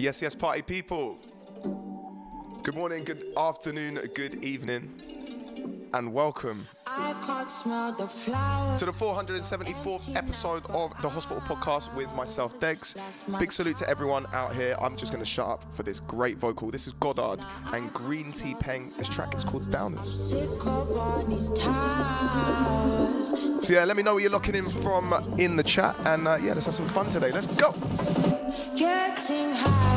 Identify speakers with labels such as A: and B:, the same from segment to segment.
A: Yes, yes, party people. Good morning, good afternoon, good evening, and welcome
B: I can't smell the flowers.
A: to the 474th episode of the Hospital Podcast with myself, Degs. Big salute to everyone out here. I'm just going to shut up for this great vocal. This is Goddard and Green Tea Peng. This track is called Downers.
B: Sick of all these towers.
A: So yeah, let me know where you're locking in from in the chat, and yeah, let's have some fun today. Let's go.
B: Getting high.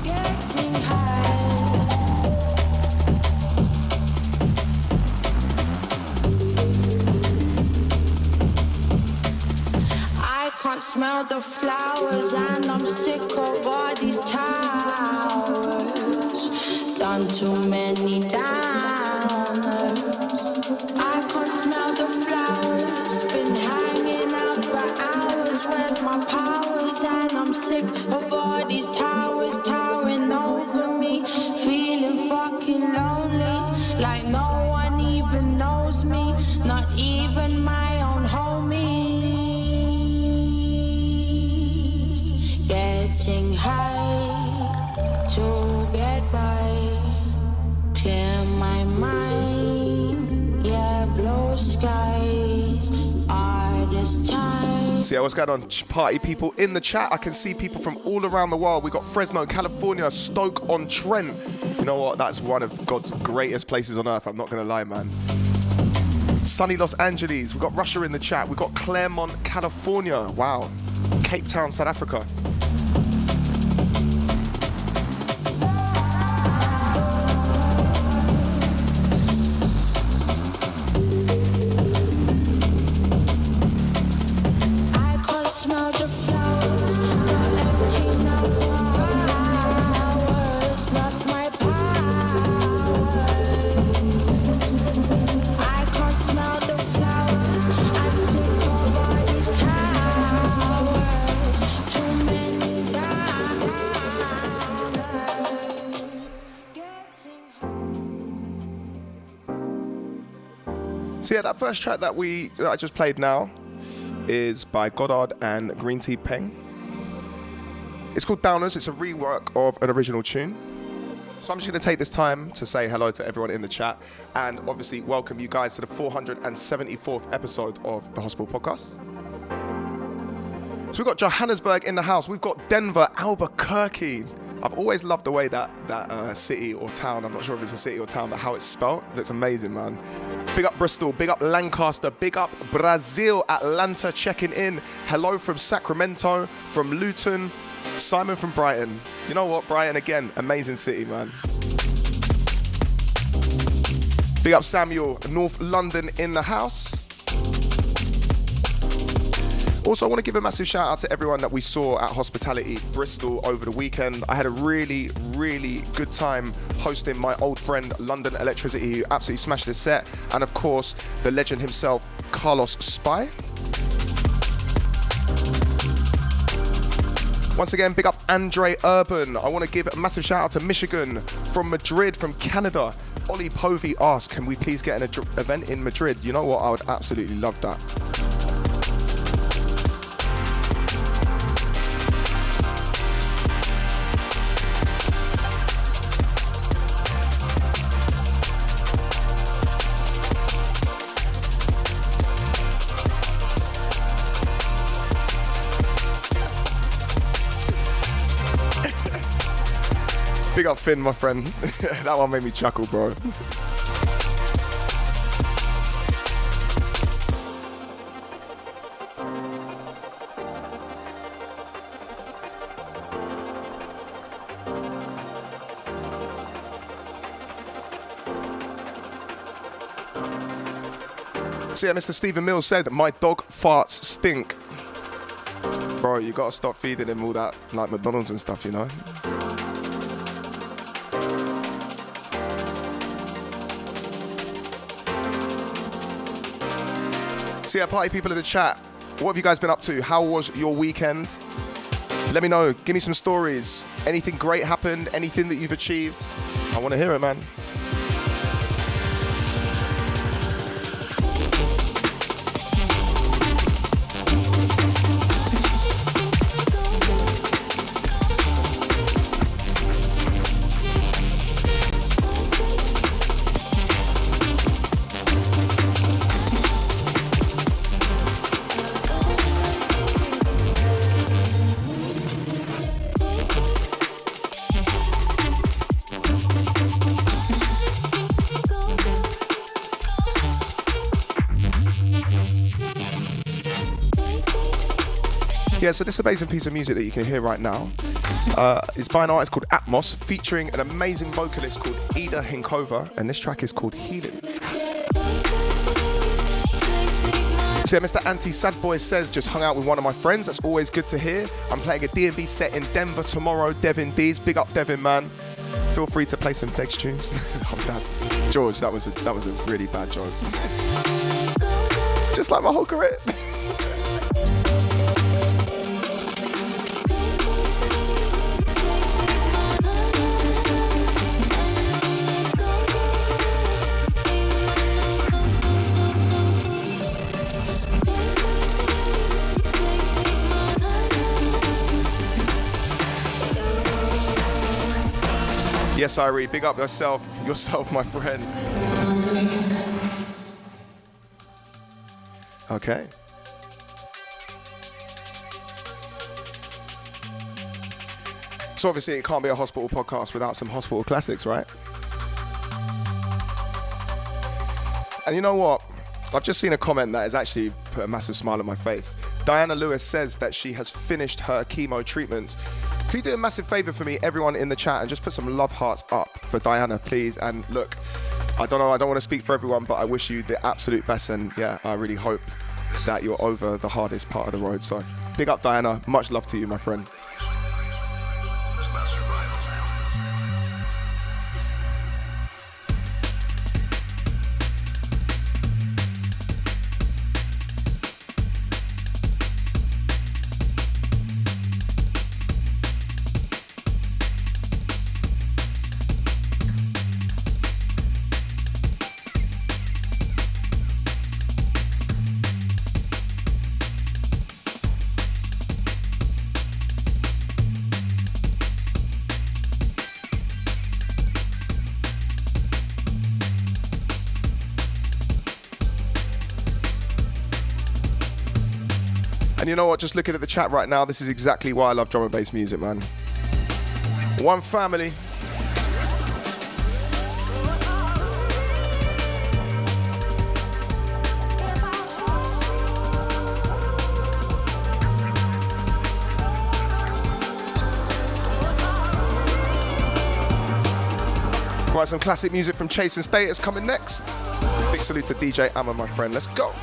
B: Getting high. I can't smell the flowers, and I'm sick of all these towers. Done too many downers. I can't smell the flowers. Been hanging out for hours. Where's my powers? And I'm sick of all these towers towering over me. Feeling fucking lonely, like no one even knows me. Not even my own homies. Getting high to get by. Clear my mind, yeah, blue skies are this time.
A: So yeah, what's going on, party people in the chat? I can see people from all around the world. We got Fresno, California, Stoke-on-Trent. You know what? That's one of God's greatest places on earth. I'm not going to lie, man. Sunny Los Angeles. We've got Russia in the chat. We've got Claremont, California. Wow. Cape Town, South Africa. So yeah, that first track that I just played now is by Goddard and Green Tea Peng. It's called Downers. It's a rework of an original tune. So I'm just going to take this time to say hello to everyone in the chat and obviously welcome you guys to the 474th episode of the Hospital Podcast. So we've got Johannesburg in the house. We've got Denver, Albuquerque. I've always loved the way that city or town, I'm not sure if it's a city or town, but how it's spelled. It's amazing, man. Big up Bristol, big up Lancaster, big up Brazil, Atlanta checking in. Hello from Sacramento, from Luton, Simon from Brighton. You know what, Brighton again, amazing city, man. Big up Samuel, North London in the house. Also, I want to give a massive shout out to everyone that we saw at Hospitality Bristol over the weekend. I had a really, really good time hosting my old friend London Electricity, who absolutely smashed the set. And of course, the legend himself, Carlos Spy. Once again, big up Andre Urban. I want to give a massive shout out to Michigan, from Madrid, from Canada. Ollie Povey asked, can we please get an event in Madrid? You know what? I would absolutely love that. Big up Finn, my friend. That one made me chuckle, bro. So yeah, Mr. Stephen Mills said, my dog farts stink. Bro, you gotta stop feeding him all that, like McDonald's and stuff, you know? So yeah, party people in the chat, what have you guys been up to? How was your weekend? Let me know. Give me some stories. Anything great happened? Anything that you've achieved? I want to hear it, man. Yeah, so this amazing piece of music that you can hear right now is by an artist called Atmos, featuring an amazing vocalist called Ida Hinkova, and this track is called Healing. So yeah, Mr. Anti-Sad Boy says, just hung out with one of my friends. That's always good to hear. I'm playing a D&B set in Denver tomorrow. Devin D's, big up Devin, man. Feel free to play some Degs tunes. George, that was a really bad joke. Just like my whole career. Yes, Irie, big up yourself, my friend. Okay. So obviously it can't be a hospital podcast without some hospital classics, right? And you know what? I've just seen a comment that has actually put a massive smile on my face. Diana Lewis says that she has finished her chemo treatments. Can you do a massive favor for me, everyone in the chat, and just put some love hearts up for Diana, please? And look, I don't know, I don't want to speak for everyone, but I wish you the absolute best. And yeah, I really hope that you're over the hardest part of the road. So big up, Diana. Much love to you, my friend. And you know what, just looking at the chat right now, this is exactly why I love drum and bass music, man. One family. Right, some classic music from Chase and Status coming next. Big salute to DJ Amma, my friend. Let's go.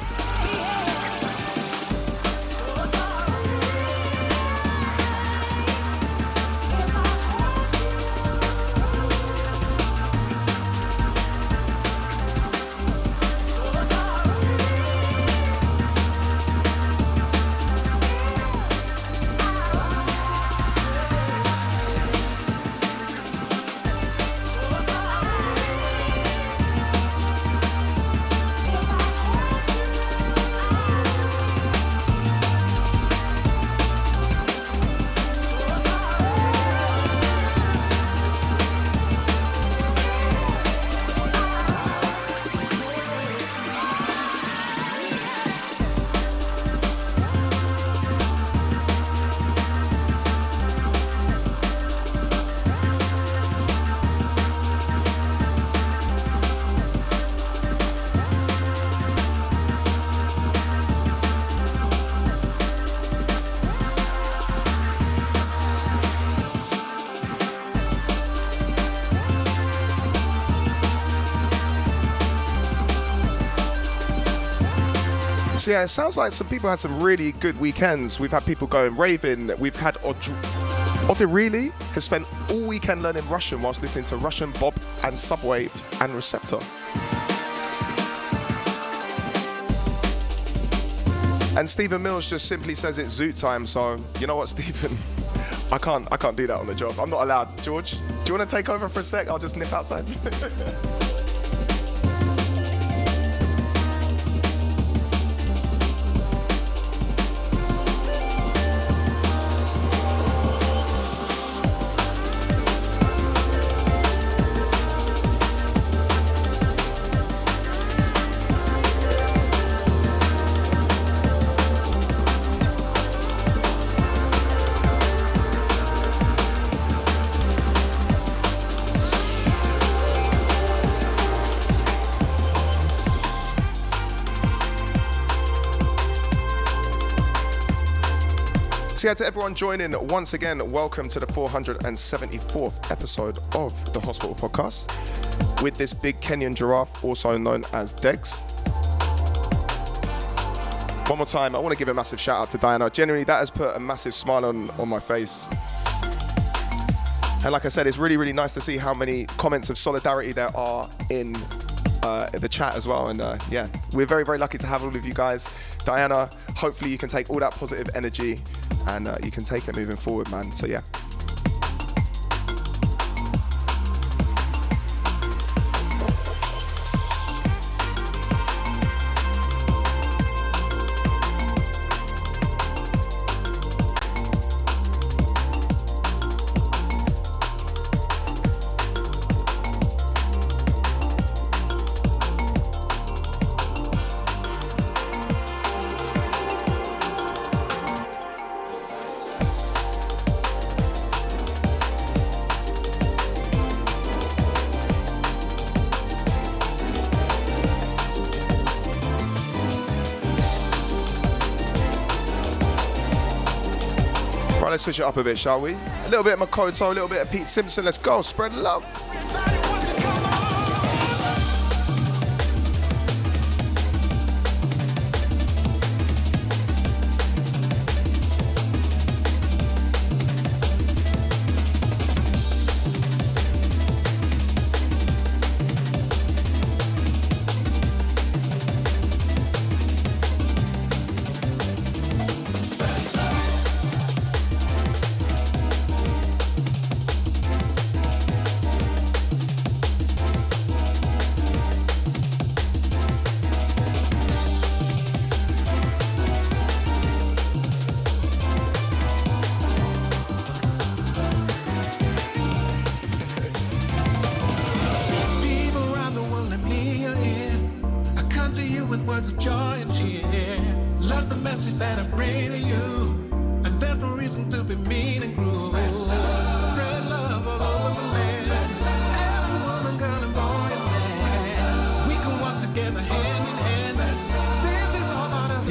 A: So yeah, it sounds like some people had some really good weekends. We've had people going raving. We've had Odirili has spent all weekend learning Russian whilst listening to Russian Bob and Subwave and Receptor. And Stephen Mills just simply says it's Zoot time. So you know what, Stephen? I can't do that on the job. I'm not allowed. George, do you want to take over for a sec? I'll just nip outside. So yeah, to everyone joining, once again, welcome to the 474th episode of the Hospital Podcast with this big Kenyan giraffe, also known as Degs. One more time, I want to give a massive shout out to Diana. Genuinely, that has put a massive smile on my face. And like I said, it's really, really nice to see how many comments of solidarity there are in the chat as well. And yeah, we're very, very lucky to have all of you guys. Diana, hopefully you can take all that positive energy and you can take it moving forward, man. So yeah. Let's switch it up a bit, shall we? A little bit of Makoto, a little bit of Pete Simpson. Let's go, spread love.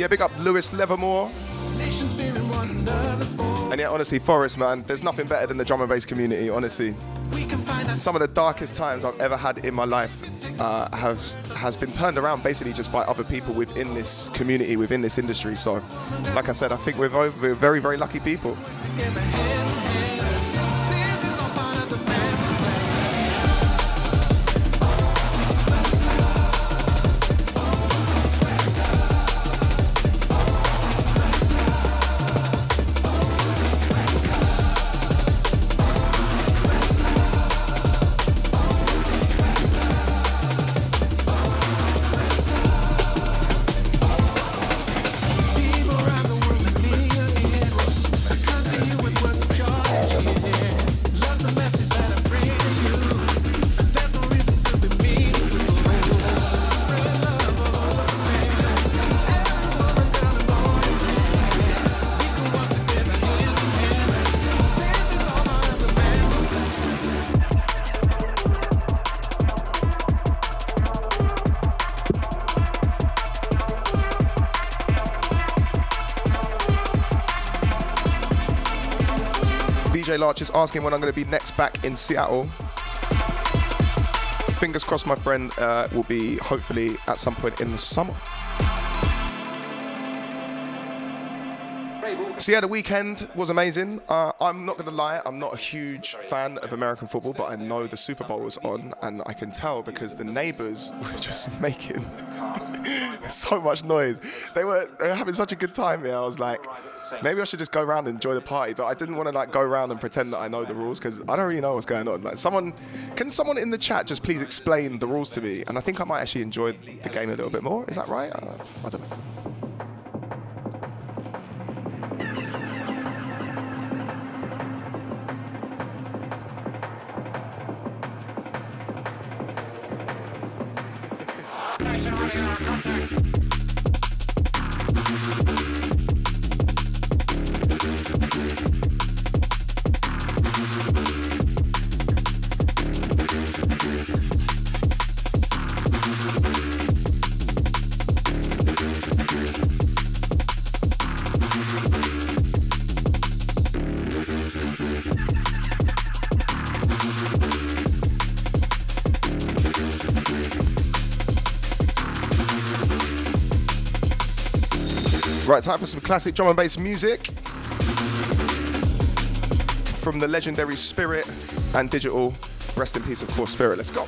A: Big up Lewis Levermore. And yeah, honestly, Forest, man, there's nothing better than the drum and bass community, honestly. Some of the darkest times I've ever had in my life has been turned around basically just by other people within this community, within this industry. So, like I said, I think we're very, very lucky people. DJ Larch is asking when I'm going to be next back in Seattle. Fingers crossed, my friend, will be hopefully at some point in the summer. So yeah, the weekend was amazing. I'm not going to lie, I'm not a huge fan of American football, but I know the Super Bowl was on, and I can tell because the neighbours were just making so much noise. They were having such a good time here. I was like, maybe I should just go around and enjoy the party, but I didn't want to like go around and pretend that I know the rules because I don't really know what's going on. Like, can someone in the chat just please explain the rules to me? And I think I might actually enjoy the game a little bit more. Is that right? I don't know. Right, time for some classic drum and bass music from the legendary Spirit and Digital. Rest in peace, of course, Spirit. Let's go.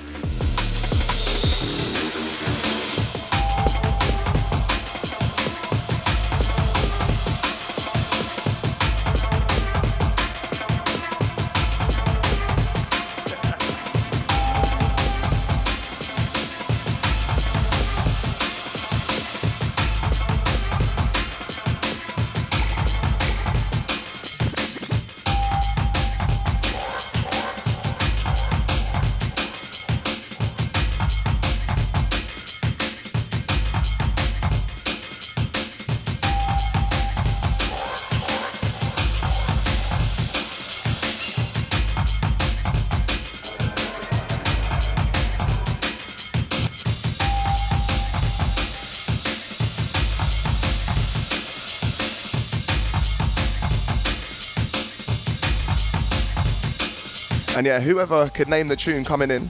A: And yeah, whoever could name the tune coming in,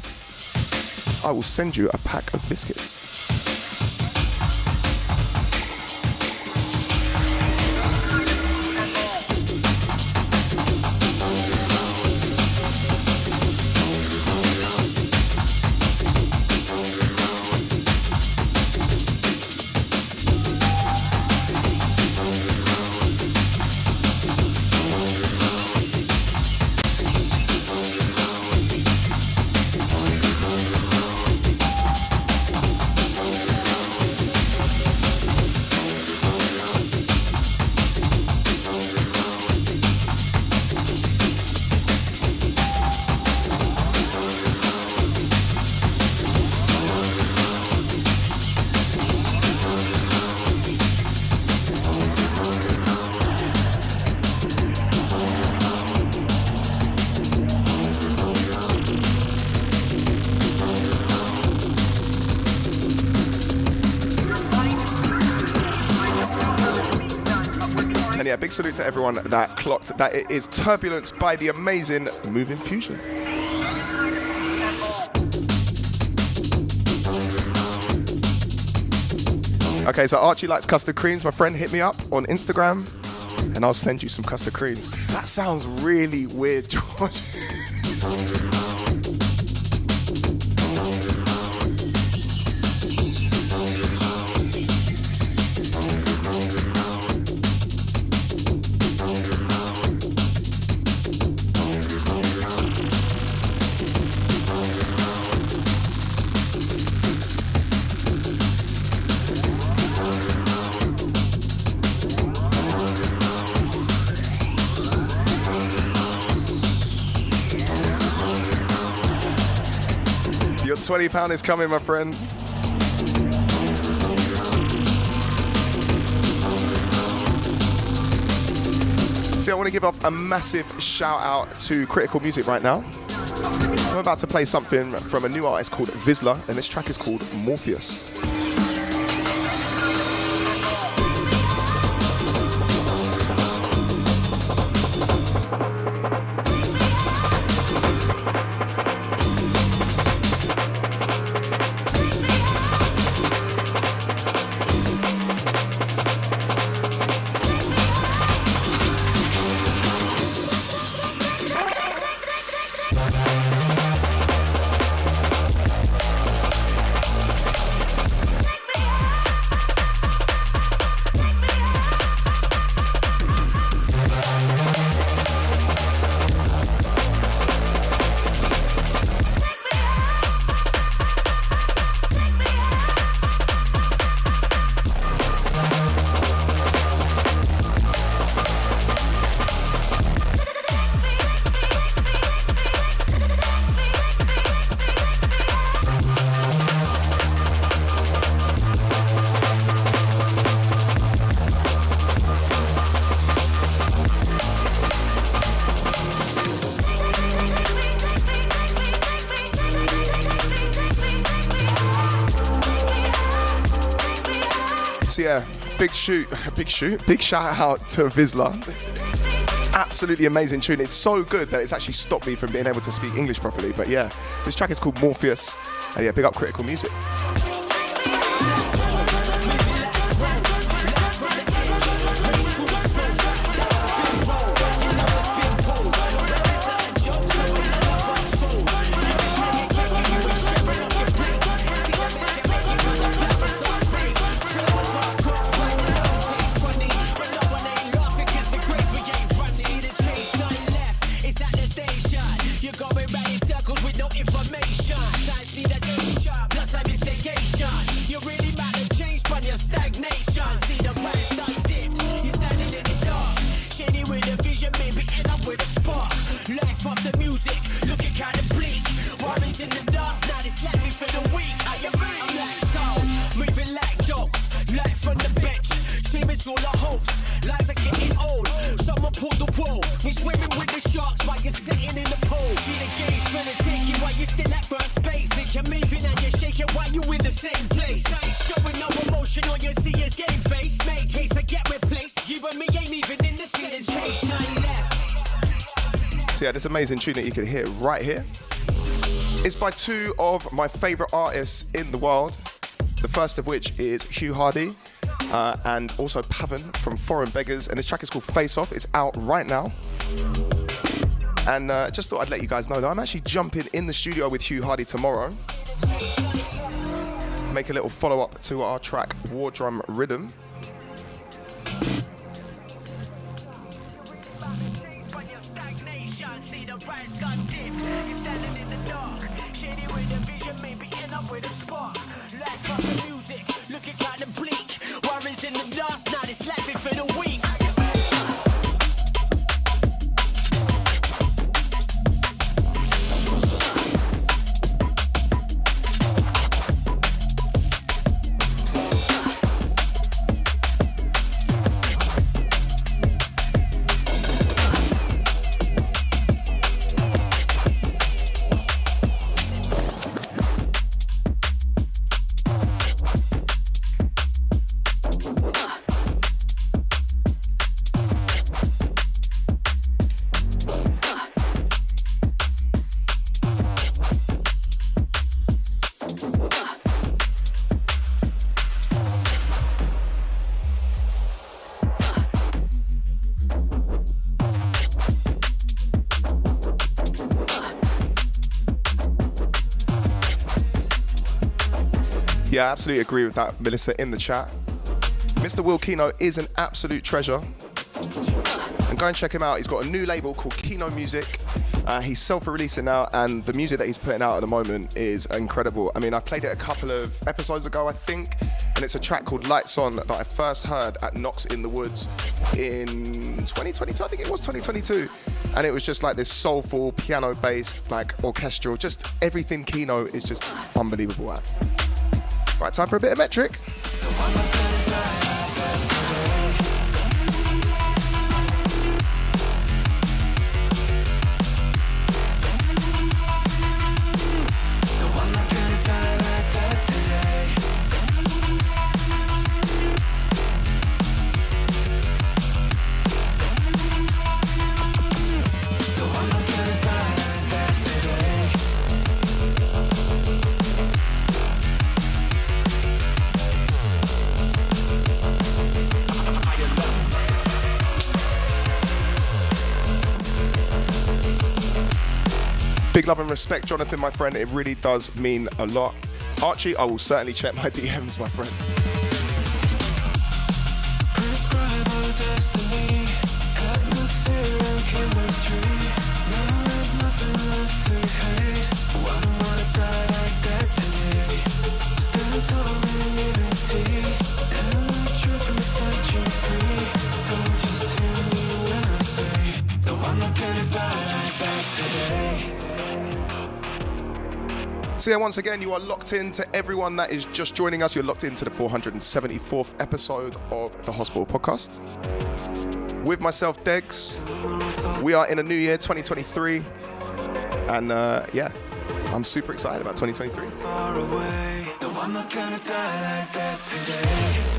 A: I will send you a pack of biscuits. Yeah, big salute to everyone that clocked that it is Turbulence by the amazing Moving Fusion. Okay, so Archie likes custard creams. My friend, hit me up on Instagram and I'll send you some custard creams. That sounds really weird, George. Your £20 is coming, my friend. So I want to give off a massive shout out to Critical Music right now. I'm about to play something from a new artist called Vizsla, and this track is called Morpheus. Yeah, big shout out to Vizsla. Absolutely amazing tune. It's so good that it's actually stopped me from being able to speak English properly. But yeah, this track is called Morpheus. And yeah, big up Critical Music.
C: We swimming with the sharks while you're sitting in the pool. See the gaze trying to take you while you're still at first base. Think you're moving and you're shaking while you in the same place. I ain't showing no emotion on your CS game face. Make case I get replaced. You and me ain't even in the scene and change time left.
A: So yeah, this amazing tune that you can hear right here is by two of my favourite artists in the world. The first of which is Hugh Hardy and also Pavan from Foreign Beggars, and this track is called Face Off. It's out right now. And just thought I'd let you guys know that I'm actually jumping in the studio with Hugh Hardy tomorrow. Make a little follow-up to our track War Drum Rhythm.
C: Looking kind of bleak. Worries in the last night, it's laughing for the week.
A: Yeah, I absolutely agree with that, Melissa, in the chat. Mr. Will Kino is an absolute treasure. And go and check him out. He's got a new label called Kino Music. He's self-releasing now, and the music that he's putting out at the moment is incredible. I mean, I played it a couple of episodes ago, I think, and it's a track called Lights On that I first heard at Knox in the Woods in 2022, I think it was 2022. And it was just like this soulful, piano-based, like orchestral, just everything Kino is just unbelievable at. Right, time for a bit of metric. Big love and respect, Jonathan, my friend. It really does mean a lot. Archie, I will certainly check my DMs, my friend. So yeah, once again, you are locked into everyone that is just joining us. You're locked into the 474th episode of the Hospital Podcast. With myself, Degs. We are in a new year, 2023. And yeah, I'm super excited about 2023. Far away, the one not gonna die like that today.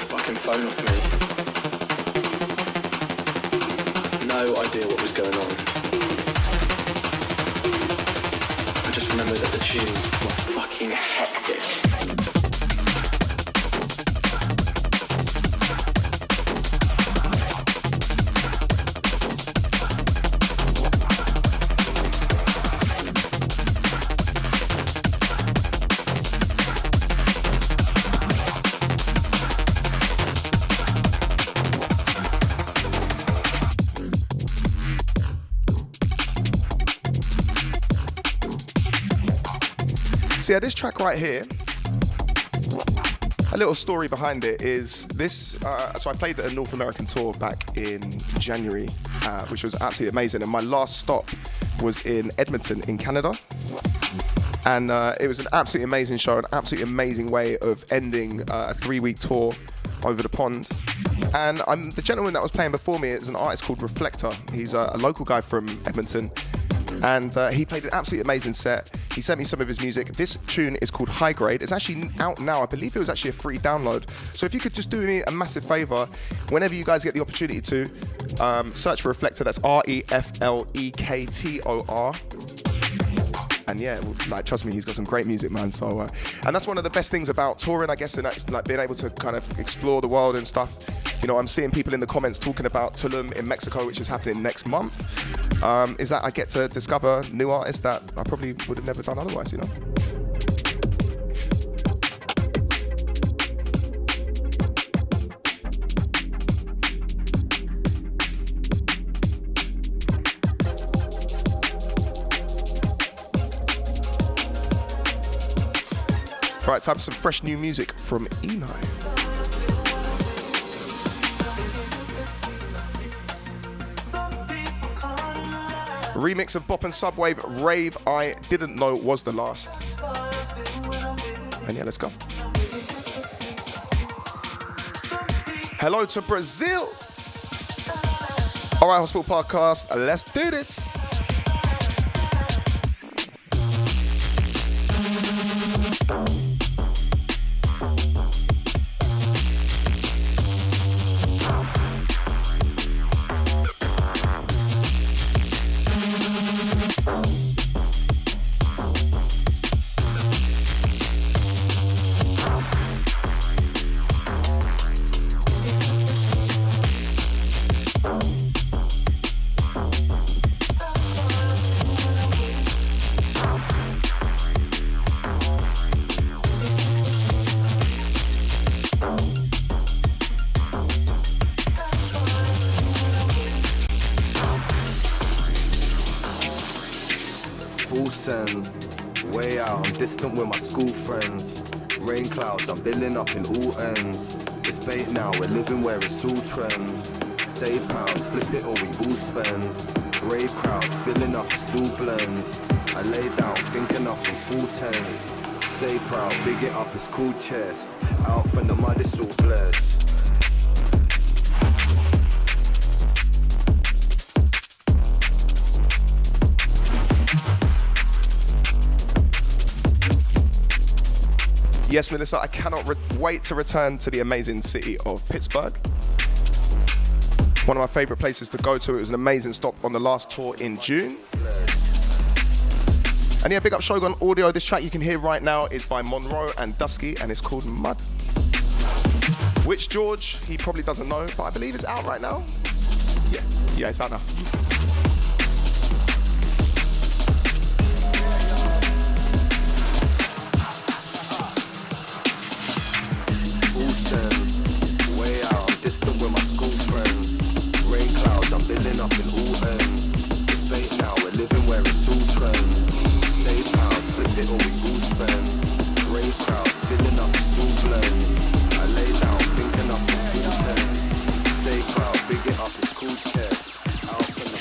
D: fucking phone off me. No idea what was going on. I just remember that the tunes were fucking hectic.
A: So yeah, this track right here, a little story behind it is this. So I played a North American tour back in January, which was absolutely amazing. And my last stop was in Edmonton in Canada. And it was an absolutely amazing show, an absolutely amazing way of ending a 3-week tour over the pond. And the gentleman that was playing before me is an artist called Reflector. He's a local guy from Edmonton. And he played an absolutely amazing set. He sent me some of his music. This tune is called High Grade. It's actually out now. I believe it was actually a free download. So if you could just do me a massive favor, whenever you guys get the opportunity to, search for Reflector. That's Reflektor. And yeah, like, trust me, he's got some great music, man. So, and that's one of the best things about touring, I guess, and like being able to kind of explore the world and stuff. You know, I'm seeing people in the comments talking about Tulum in Mexico, which is happening next month. Is that I get to discover new artists that I probably would have never done otherwise, you know? Right, time for some fresh new music from Eni. Remix of Bop and Subwave, Rave I Didn't Know Was the Last. And yeah, let's go. Hello to Brazil. All right, Hospital Podcast, let's do this.
E: Way out, I'm distant with my school friends. Rain clouds, I'm building up in all ends. It's bait now, we're living where it's all trends. Save pounds, flip it or we all spend. Rave crowds, filling up, it's all blends. I lay down, thinking up from full tens. Stay proud, big it up, it's cool chest. Out from the mud, it's all blessed.
A: Yes, Melissa, I cannot wait to return to the amazing city of Pittsburgh. One of my favorite places to go to. It was an amazing stop on the last tour in June. And yeah, big up Shogun Audio. This track you can hear right now is by Monroe and Dusky, and it's called Mud. Which George, he probably doesn't know, but I believe it's out right now. Yeah, it's out now.
E: Way out, I'm distant with my school friends. Rain clouds, I'm building up in all ends. It's late now, we're living where it's all trends. Save pounds, flip it or we all spend. Rave crowds, filling up, it's all blends. I lay down, thinking up in full tens. Stay proud, big it up, it's cool chest. Out from the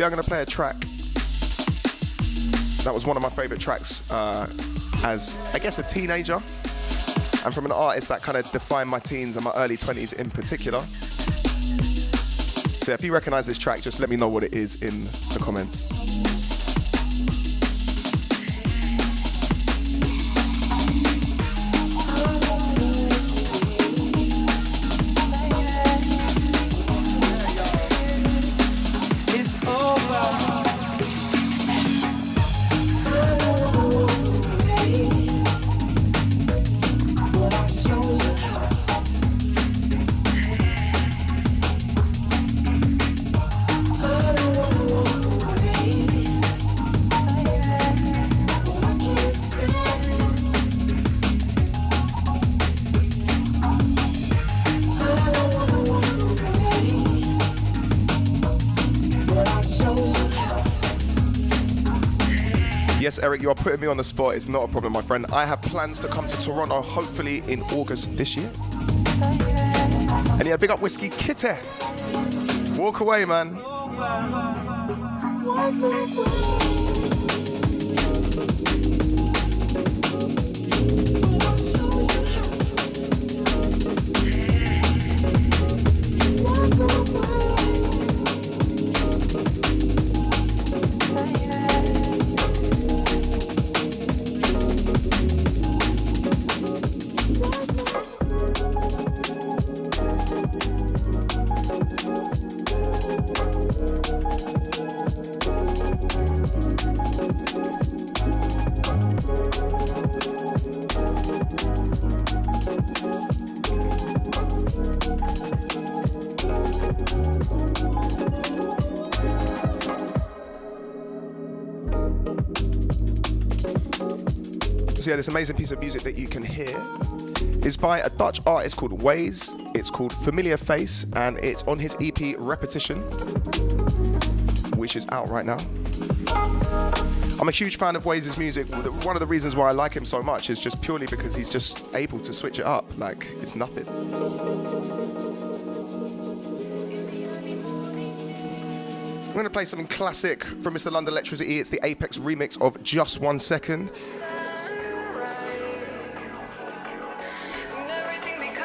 A: So yeah, I'm going to play a track. That was one of my favorite tracks as, I guess, a teenager. And from an artist that kind of defined my teens and my early 20s in particular. So if you recognize this track, just let me know what it is in the comments. Yes, Eric, you are putting me on the spot. It's not a problem, my friend. I have plans to come to Toronto, hopefully in August this year. And yeah, big up Whiskey Kitty. Walk away, man. So yeah, this amazing piece of music that you can hear is by a Dutch artist called Waze. It's called Familiar Face, and it's on his EP Repetition, which is out right now. I'm a huge fan of Waze's music. One of the reasons why I like him so much is just purely because he's just able to switch it up like it's nothing. I'm going to play something classic from Mr. London Electricity. It's the Apex remix of Just 1 Second.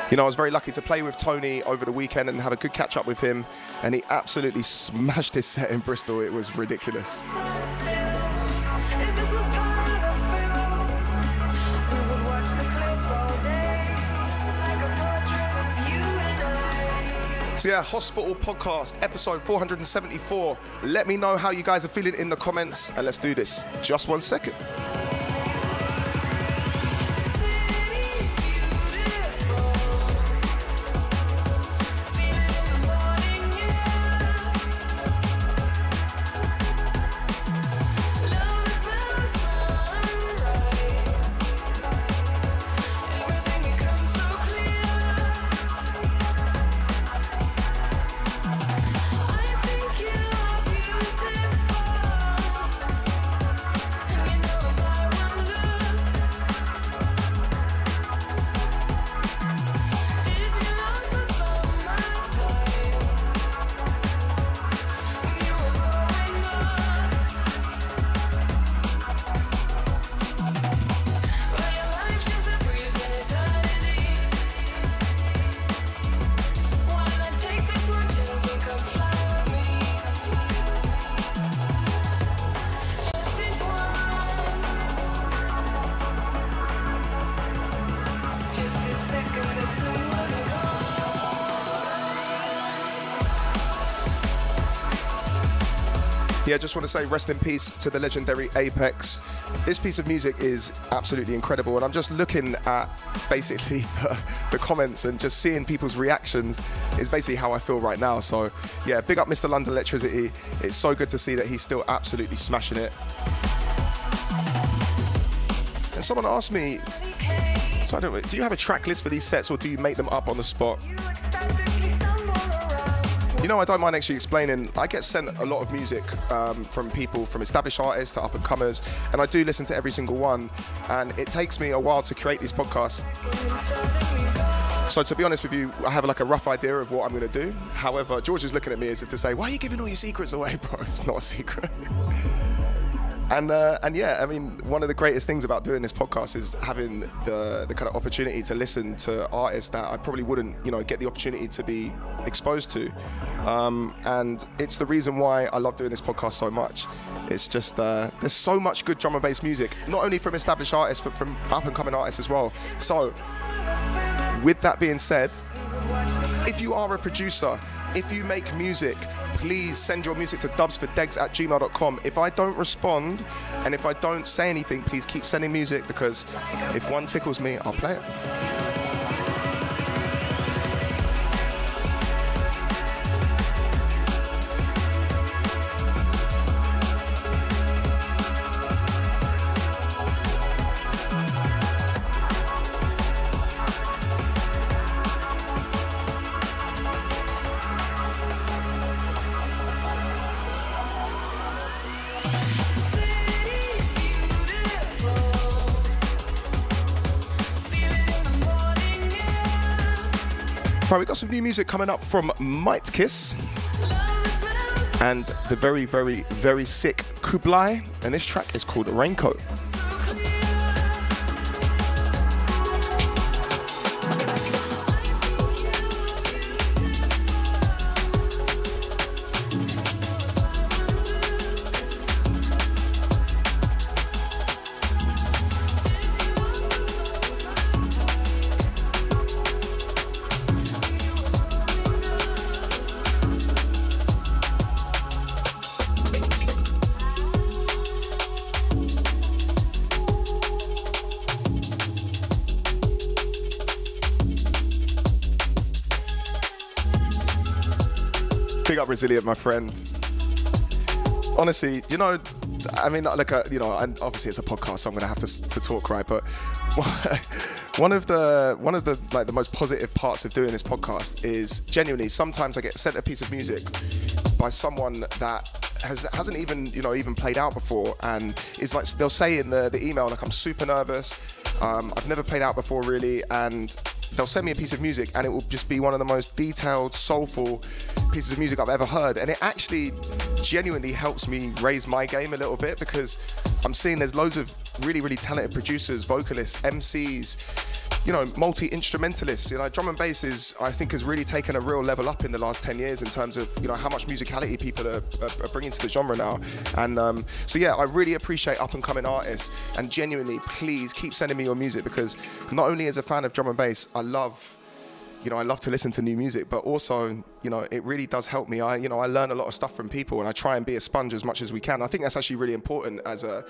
A: You know, I was very lucky to play with Tony over the weekend and have a good catch up with him, and he absolutely smashed his set in Bristol. It was ridiculous. So yeah, Hospital Podcast, episode 474. Let me know how you guys are feeling in the comments, and let's do this. Just 1 second. Yeah, just want to say rest in peace to the legendary Apex. This piece of music is absolutely incredible, and I'm just looking at basically the comments and just seeing people's reactions is basically how I feel right now. So yeah, big up Mr. London Electricity. It's so good to see that he's still absolutely smashing it. And someone asked me, so I don't know, do you have a track list for these sets or do you make them up on the spot? You know, I don't mind actually explaining. I get sent a lot of music from people, from established artists to up-and-comers, and I do listen to every single one, and it takes me a while to create these podcasts. So to be honest with you, I have like a rough idea of what I'm going to do. However, George is looking at me as if to say, why are you giving all your secrets away, bro? It's not a secret. And yeah, I mean, one of the greatest things about doing this podcast is having the kind of opportunity to listen to artists that I probably wouldn't, get the opportunity to be exposed to. And it's the reason why I love doing this podcast so much. It's just, there's so much good drum and bass music, not only from established artists, but from up and coming artists as well. So, with that being said, if you are a producer, if you make music, please send your music to dubsfordegs@gmail.com. If I don't respond and if I don't say anything, please keep sending music, because if one tickles me, I'll play it. Right, we got some new music coming up from Might Kiss and the very, very, very sick Kublai, and this track is called Raincoat. Big up Resilient, my friend. Honestly, I mean, like, and obviously it's a podcast, so I'm gonna have to talk, right? But one of the like the most positive parts of doing this podcast is genuinely sometimes I get sent a piece of music by someone that hasn't even played out before, and it's like they'll say in the email, like, I'm super nervous, I've never played out before really, and they'll send me a piece of music and it will just be one of the most detailed, soulful pieces of music I've ever heard. And it actually genuinely helps me raise my game a little bit, because I'm seeing there's loads of really, really talented producers, vocalists, MCs, multi-instrumentalists. Drum and bass I think has really taken a real level up in the last 10 years in terms of, how much musicality people are bringing to the genre now. And so yeah, I really appreciate up and coming artists, and genuinely, please keep sending me your music, because not only as a fan of drum and bass, I love to listen to new music, but also, it really does help me. I learn a lot of stuff from people, and I try and be a sponge as much as we can. I think that's actually really important as a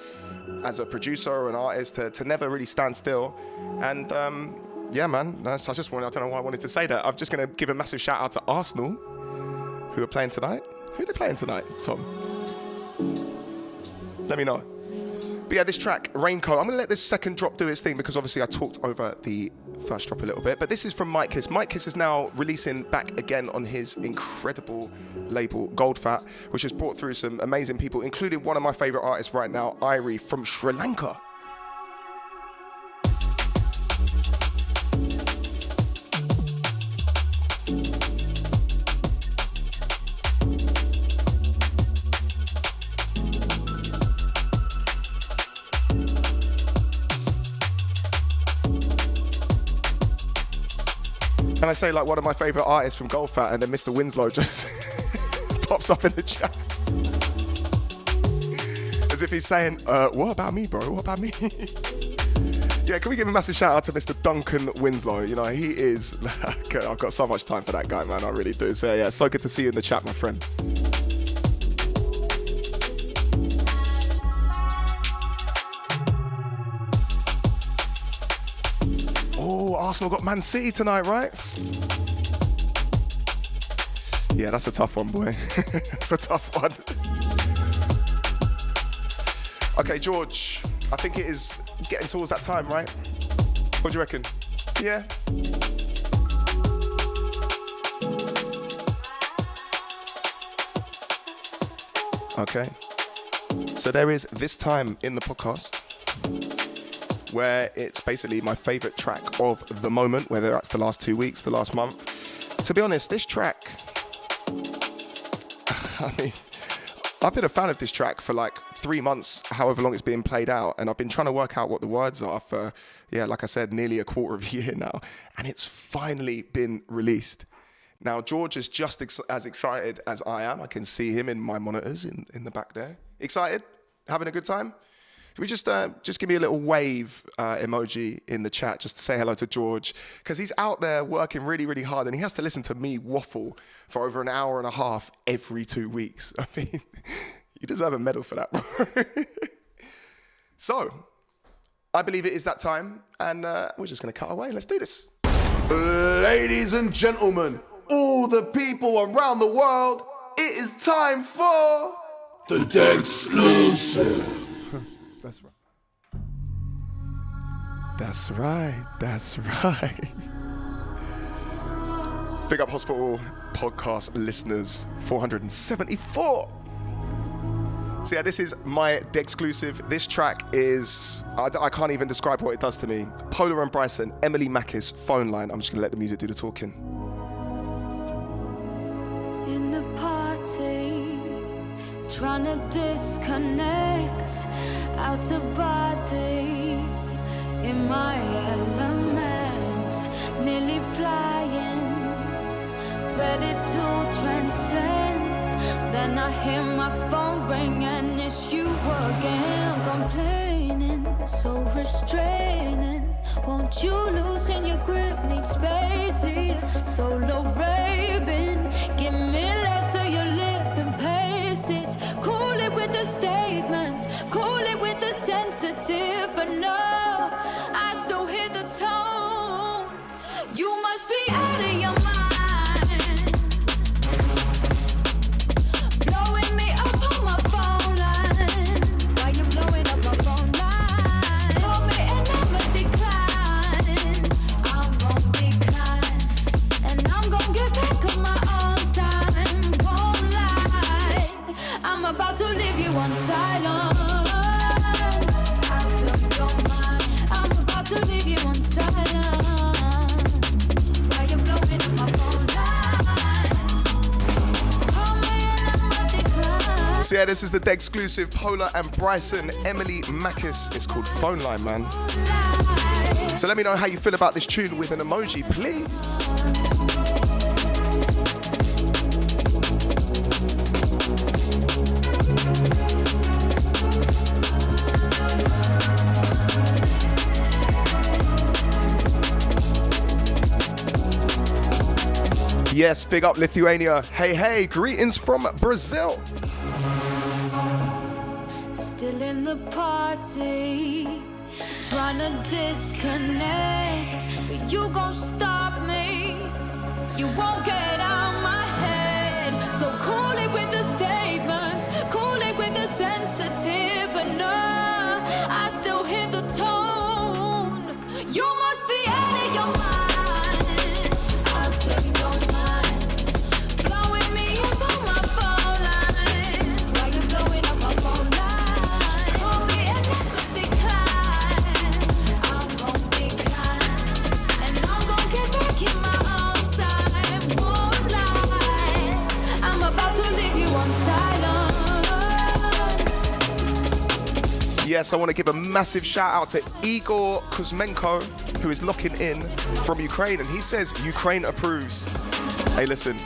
A: producer or an artist to never really stand still. And yeah, man, I don't know why I wanted to say that. I'm just going to give a massive shout out to Arsenal, who are playing tonight. Who are they playing tonight, Tom? Let me know. But yeah, this track, Raincoat, I'm going to let this second drop do its thing, because obviously I talked over the first drop a little bit. But this is from Might Kiss. Might Kiss is now releasing back again on his incredible label, Goldfat, which has brought through some amazing people, including one of my favourite artists right now, Irie from Sri Lanka. And I say, like, one of my favourite artists from Goldfat, and then Mr. Winslow just pops up in the chat. As if he's saying, what about me, bro? What about me? Yeah, can we give a massive shout out to Mr. Duncan Winslow? He is, I've got so much time for that guy, man, I really do. So yeah, so good to see you in the chat, my friend. Arsenal got Man City tonight, right? Yeah, that's a tough one, boy. That's a tough one. Okay, George, I think it is getting towards that time, right? What do you reckon? Yeah? Okay. So there is this time in the podcast where it's basically my favourite track of the moment, whether that's the last 2 weeks, the last month. To be honest, this track, I mean, I've been a fan of this track for like 3 months, however long it's been played out, and I've been trying to work out what the words are for, like I said, nearly a quarter of a year now, and it's finally been released. Now, George is just as excited as I am. I can see him in my monitors in the back there. Excited? Having a good time? Can we just give me a little wave emoji in the chat just to say hello to George? Because he's out there working really, really hard, and he has to listen to me waffle for over an hour and a half every 2 weeks. I mean, you deserve a medal for that. So, I believe it is that time, and we're just going to cut away. Let's do this.
E: Ladies and gentlemen, all the people around the world, it is time for the Degs Exclusive.
A: That's right. That's right. That's right. Big Up Hospital podcast listeners, 474. So yeah, this is my Degs Exclusive. This track is, I can't even describe what it does to me. Polar and Bryson, Emily Mackis, Phone Line. I'm just going to let the music do the talking.
B: In the party, trying to disconnect, out of body, in my element, nearly flying, ready to transcend. Then I hear my phone ring and it's you again, complaining, so restraining. Won't you loosen your grip, need space here, solo raving. Give me legs so your lip and pace it. Cool it with the statements, cool it with the sensitive. But no, I still hear the tone. You must be out of your mind, blowing me up on my phone line. Why you blowing up my phone line? Call me and I'ma decline. I'm gon' decline, and I'm gon' get back on my own time. Won't lie, I'm about to leave you on silence. I don't mind, I'm about to leave you on silence. Why you blowing up my phone line? Call me and I'ma decline.
A: So yeah, this is the Degs Exclusive, Polar and Bryson, Emily Mackis. It's called Phone Line, man. So let me know how you feel about this tune with an emoji, please. Yes, big up Lithuania. Hey, hey, greetings from Brazil.
B: Still in the party, trying to disconnect, but you gon' stop me. You won't get out my head. So cool it with the statements, cool it with the sensitive. But no, I still hear the tone. You must be out of your mind. I'll take your mind, blowing me up on my phone line. Why you blowing up my phone line? Call me and never decline. I'm gon' decline, and I'm gon' get back in my own time. Won't lie, I'm about to leave you on silence.
A: Yes, I want to give a massive shout out to Igor Kuzmenko, who is locking in from Ukraine, and he says Ukraine approves. Hey, listen,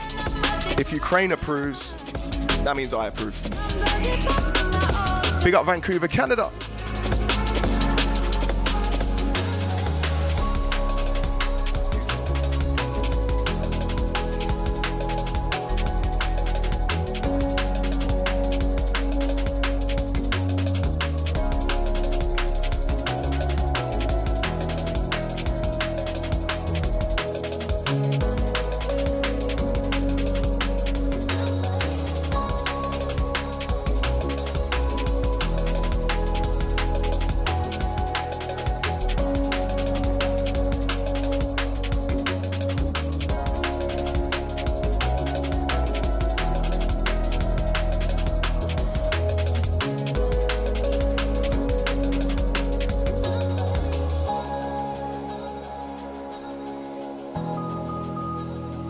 A: if Ukraine approves, that means I approve. Big up Vancouver, Canada.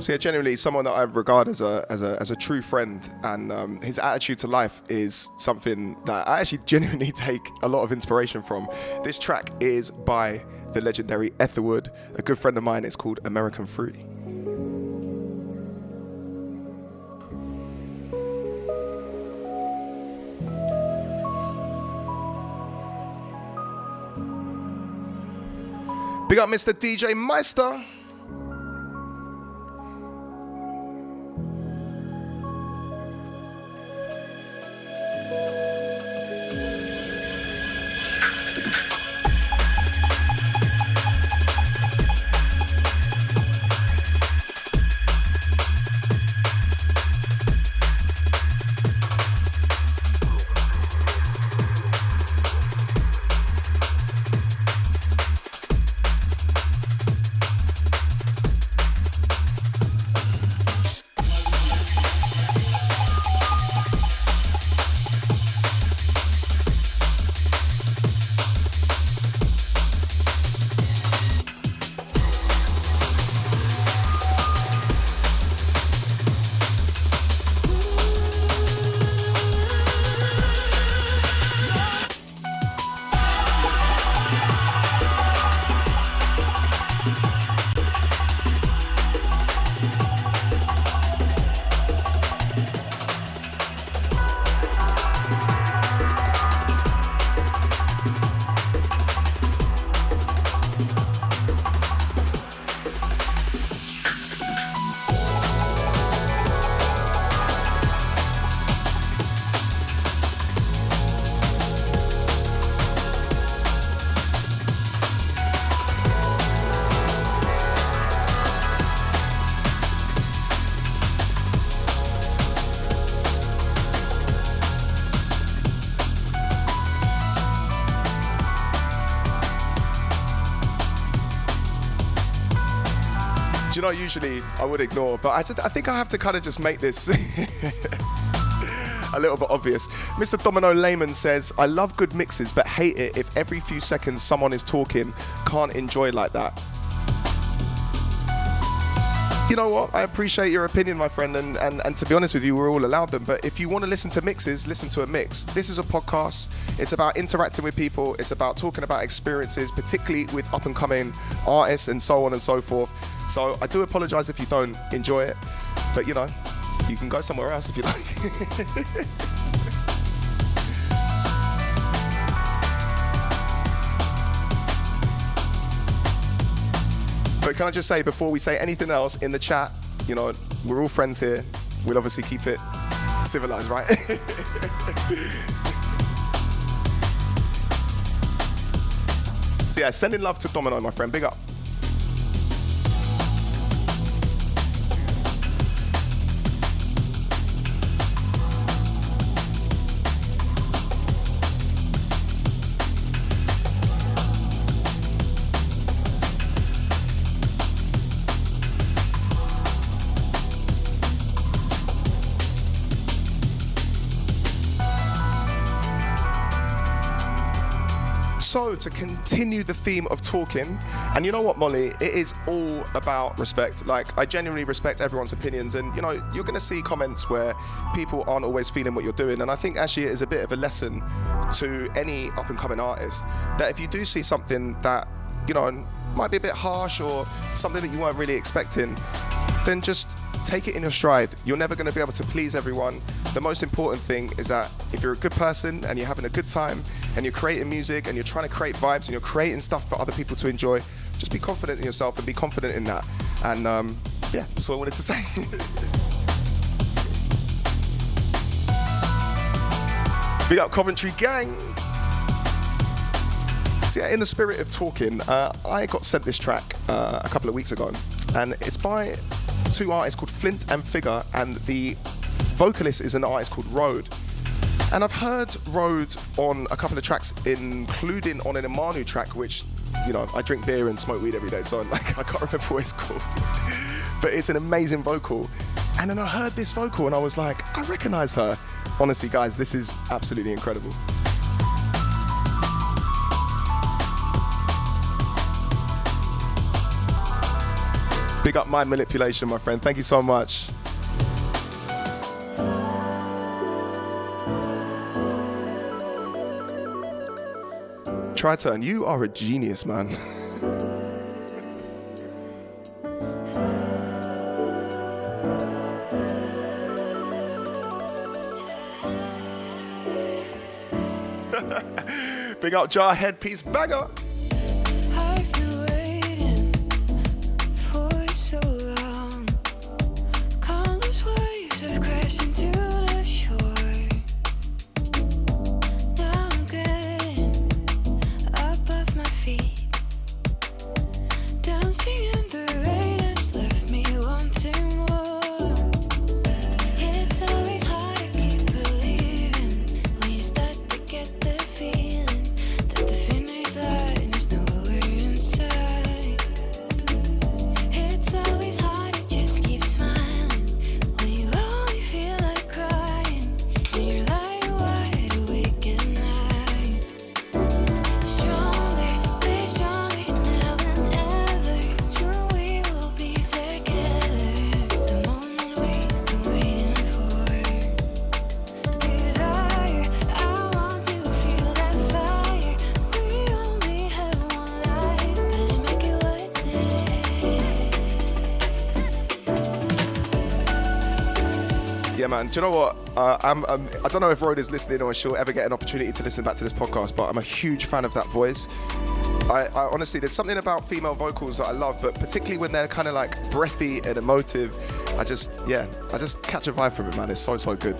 A: So yeah, genuinely someone that I regard as a true friend, and his attitude to life is something that I actually genuinely take a lot of inspiration from. This track is by the legendary Etherwood, a good friend of mine. It's called American Fruity. Big up Mr. DJ Meister. You know, usually I would ignore, but I think I have to kind of just make this a little bit obvious. Mr. Domino Lehman says, I love good mixes, but hate it if every few seconds someone is talking, can't enjoy like that. You know what? I appreciate your opinion, my friend, and to be honest with you, we're all allowed them. But if you want to listen to mixes, listen to a mix. This is a podcast. It's about interacting with people. It's about talking about experiences, particularly with up-and-coming artists and so on and so forth. So I do apologize if you don't enjoy it, but you know, you can go somewhere else if you like. But can I just say, before we say anything else in the chat, you know, we're all friends here. We'll obviously keep it civilized, right? So yeah, sending love to Domino, my friend. Big up. So to continue the theme of talking, and you know what, Molly, it is all about respect. Like, I genuinely respect everyone's opinions, and you know, you're going to see comments where people aren't always feeling what you're doing, and I think actually it is a bit of a lesson to any up-and-coming artist that if you do see something that, you know, might be a bit harsh or something that you weren't really expecting, then just take it in your stride. You're never going to be able to please everyone. The most important thing is that if you're a good person and you're having a good time and you're creating music and you're trying to create vibes and you're creating stuff for other people to enjoy, just be confident in yourself and be confident in that. And yeah, that's all I wanted to say. Big up Coventry gang. So yeah, in the spirit of talking, I got sent this track a couple of weeks ago, and it's by two artists called Flint and Figure, and the vocalist is an artist called Road. And I've heard Road on a couple of tracks, including on an Imanu track, which, you know, I drink beer and smoke weed every day, so like I can't remember what it's called. But it's an amazing vocal. And then I heard this vocal and I was like, I recognize her. Honestly, guys, this is absolutely incredible. Big up Mind Manipulation, my friend. Thank you so much. Tri-Turn, you are a genius, man. Big up Jar Headpiece Banger.
B: I've been waiting for so long. Countless waves have crashed into the shore. Now I'm getting up off my feet, dancing in the rain has left me wanting more. It's always hard to keep believing when you start to get the feeling that the finish line is nowhere inside. It's always hard to just keep smiling when you only feel like crying, when you're lying wide awake at night. Stronger, we're stronger now than ever. Soon we will be together. The moment we've been waiting for. Desire, I want to feel that fire. We only have one life, better make it worth it.
A: Yeah, man. Do you know what? I don't know if Rhoda is listening or she'll ever get an opportunity to listen back to this podcast, but I'm a huge fan of that voice. I honestly, there's something about female vocals that I love, but particularly when they're kind of like breathy and emotive, I just catch a vibe from it, man. It's so good.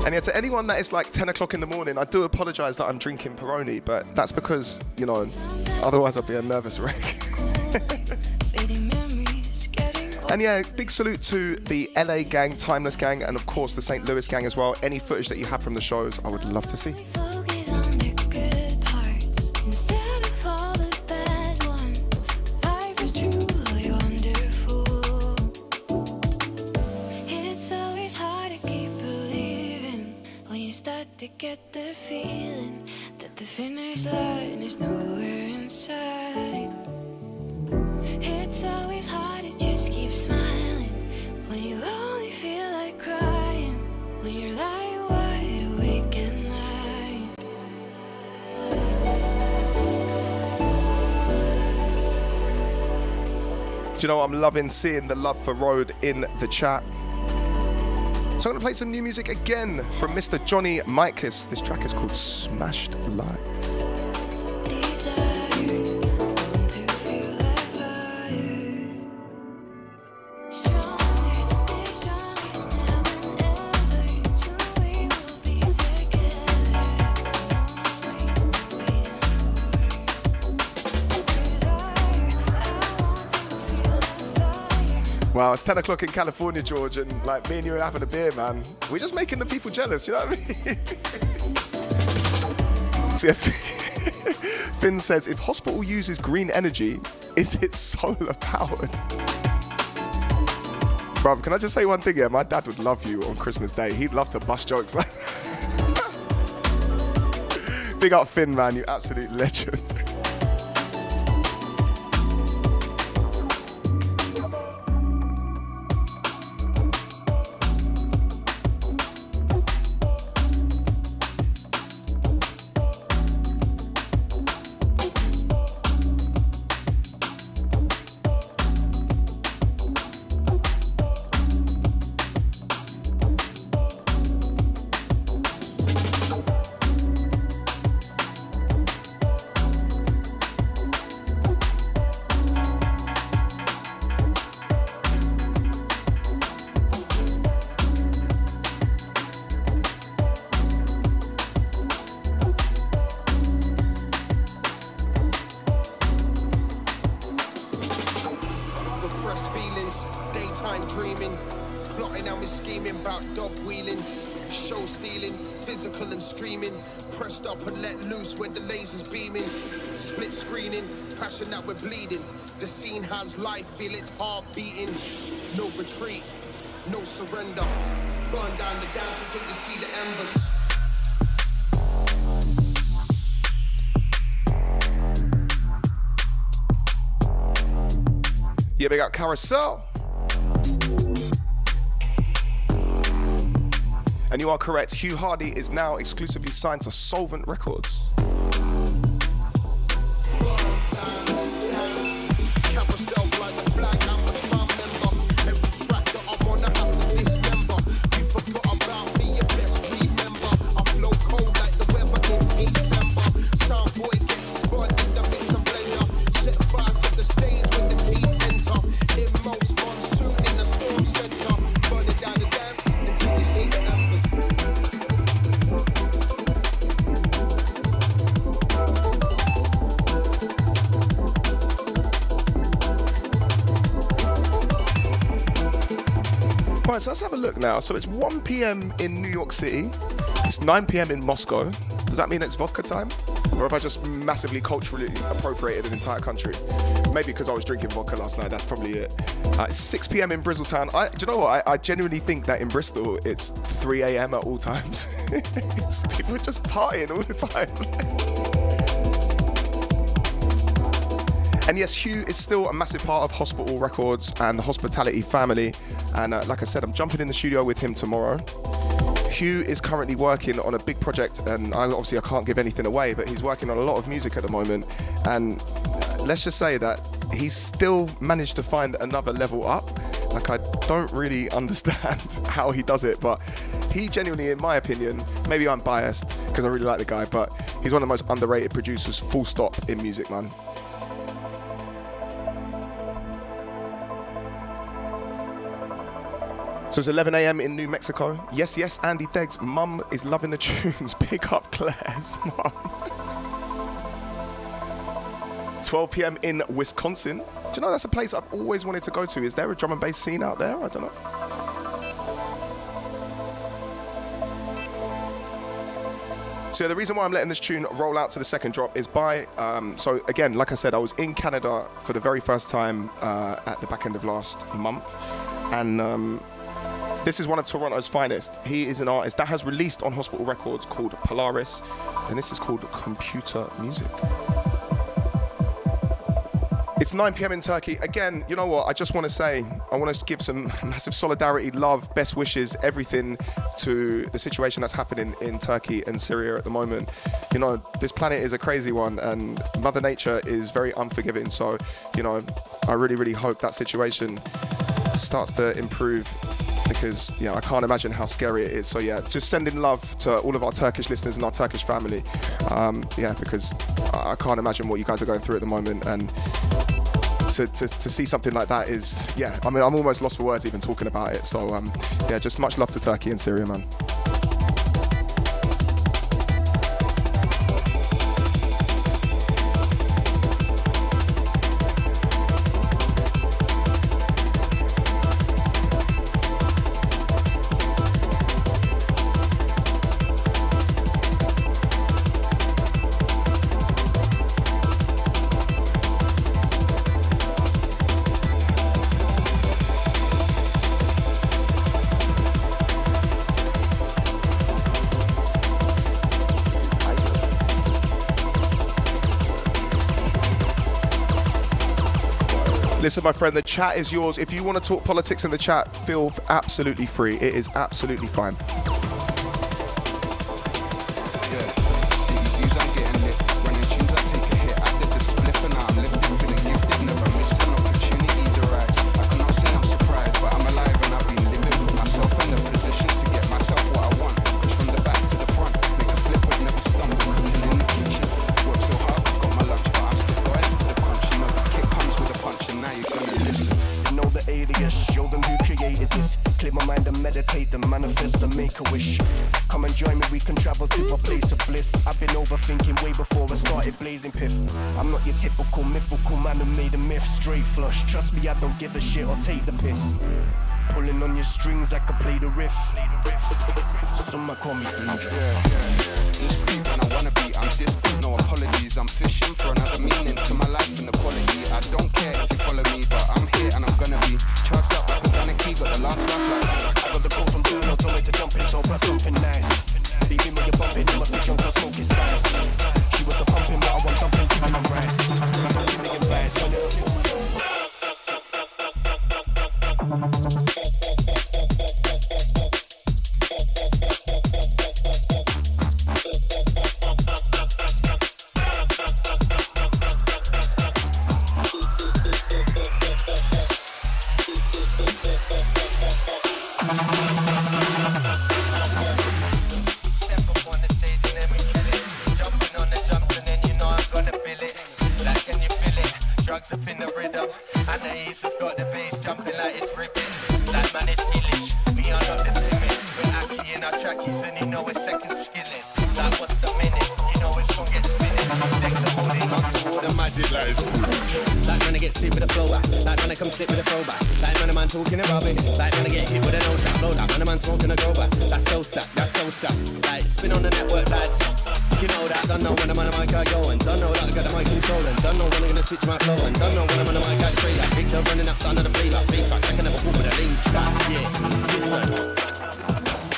A: And yeah, to anyone that is like 10 o'clock in the morning, I do apologize that I'm drinking Peroni, but that's because, you know, otherwise I'd be a nervous wreck.
B: Fading memories getting old.
A: And yeah, big salute to the LA gang, Timeless gang, and of course the St. Louis gang as well. Any footage that you have from the shows, I would love to see.
B: Focus on the good parts instead of all the bad ones. Life is truly wonderful. It's always hard to keep believing when you start to get the feeling that the finish line is nowhere inside. It's always hard to just keep smiling when you only feel like crying, when you're lying wide awake at night.
A: Do you know what? I'm loving seeing the love for Road in the chat. So I'm going to play some new music again from Mr. Johnny Mikas. This track is called Smashed Live.
B: Desire to feel that fire. Stronger, stronger now than ever. Soon we will be together. Waiting for. Desire, I want to feel that fire.
A: Wow, it's 10 o'clock in California, George, and like me and you are having a beer, man. We're just making the people jealous, you know what I mean? See, Finn says, if hospital uses green energy, is it solar powered? Bruv, can I just say one thing here? My dad would love you on Christmas Day. He'd love to bust jokes like Big up Finn, man, you absolute legend.
C: Repressed feelings, daytime dreaming, plotting out me scheming about dog wheeling, show stealing, physical and streaming, pressed up and let loose when the laser's beaming, split screening, passion that we're bleeding, the scene has life, feel its heart beating, no retreat, no surrender, burn down the dance until you see the embers.
A: Yeah, big up Carousel. And you are correct, Hugh Hardy is now exclusively signed to Solvent Records. Right, so let's have a look now. So it's 1 p.m. in New York City. It's 9 p.m. in Moscow. Does that mean it's vodka time? Or have I just massively culturally appropriated an entire country? Maybe because I was drinking vodka last night, that's probably it. It's 6 p.m. in Bristoltown. Do you know what? I genuinely think that in Bristol, it's 3 a.m. at all times. People are just partying all the time. And yes, Hugh is still a massive part of Hospital Records and the hospitality family. And like I said, I'm jumping in the studio with him tomorrow. Hugh is currently working on a big project, and obviously I can't give anything away, but he's working on a lot of music at the moment. And let's just say that he's still managed to find another level up. Like, I don't really understand how he does it, but he genuinely, in my opinion, maybe I'm biased because I really like the guy, but he's one of the most underrated producers, full stop, in music, man. So it's 11 a.m. in New Mexico. Yes, yes, Andy Degs. Mum is loving the tunes. Pick up Claire's mum. 12 p.m. in Wisconsin. Do you know that's a place I've always wanted to go to? Is there a drum and bass scene out there? I don't know. So the reason why I'm letting this tune roll out to the second drop is so again, like I said, I was in Canada for the very first time at the back end of last month. And this is one of Toronto's finest. He is an artist that has released on Hospital Records called Polaris, and this is called Computer Music. It's 9 p.m. in Turkey. Again, you know what? I just want to say, I want to give some massive solidarity, love, best wishes, everything to the situation that's happening in Turkey and Syria at the moment. You know, this planet is a crazy one, and Mother Nature is very unforgiving. So, you know, I really, really hope that situation starts to improve, because, you know, I can't imagine how scary it is. So yeah, just sending love to all of our Turkish listeners and our Turkish family. Yeah, because I can't imagine what you guys are going through at the moment, and to see something like that is, yeah, I mean, I'm almost lost for words even talking about it. So yeah, just much love to Turkey and Syria, man. Listen, my friend, the chat is yours. If you want to talk politics in the chat, feel absolutely free. It is absolutely fine.
F: Trust me, I don't give a shit or take the piss. Pulling on your strings like I play the riff. Some might call me Degs. This creep and I wanna be, I'm distant, no apologies. I'm fishing for another meaning to my life and the quality. I don't care if you follow me, but I'm here and I'm gonna be charged up. I put down a key, got the last laugh like I got the call from Bruno, told me to jump in, so brought something nice. Baby, when you're bumping, you must be drunk or smoking spice. She was a pumping, but I want dumping, give me my rice. I don't give me advice.
G: drugs up in the rhythm. And the east has got the bass jumping like it's ripping. Like man, it's illish. Me, I'm not the timid. We're Aki in our trackies and you know it's second skilling. Like what's the minute? You know it's gonna get spinning. Degs are holding on to all the magic like like when I get sick with a flow back. Like when I come sit with a throwback. Like when a man talking about it. Like when I get hit with a no tap, blow that. When a man smoking a go back. That's so stacked, that's so stacked. Like spin on the network, lads. You know that, don't know when I'm on the mic I go and don't know that I got the mic controlling. Don't know when I'm gonna switch my flow and don't know when I'm on the mic I straight like big dog running up under the play like face like I can never walk with a lean track. Yeah, listen.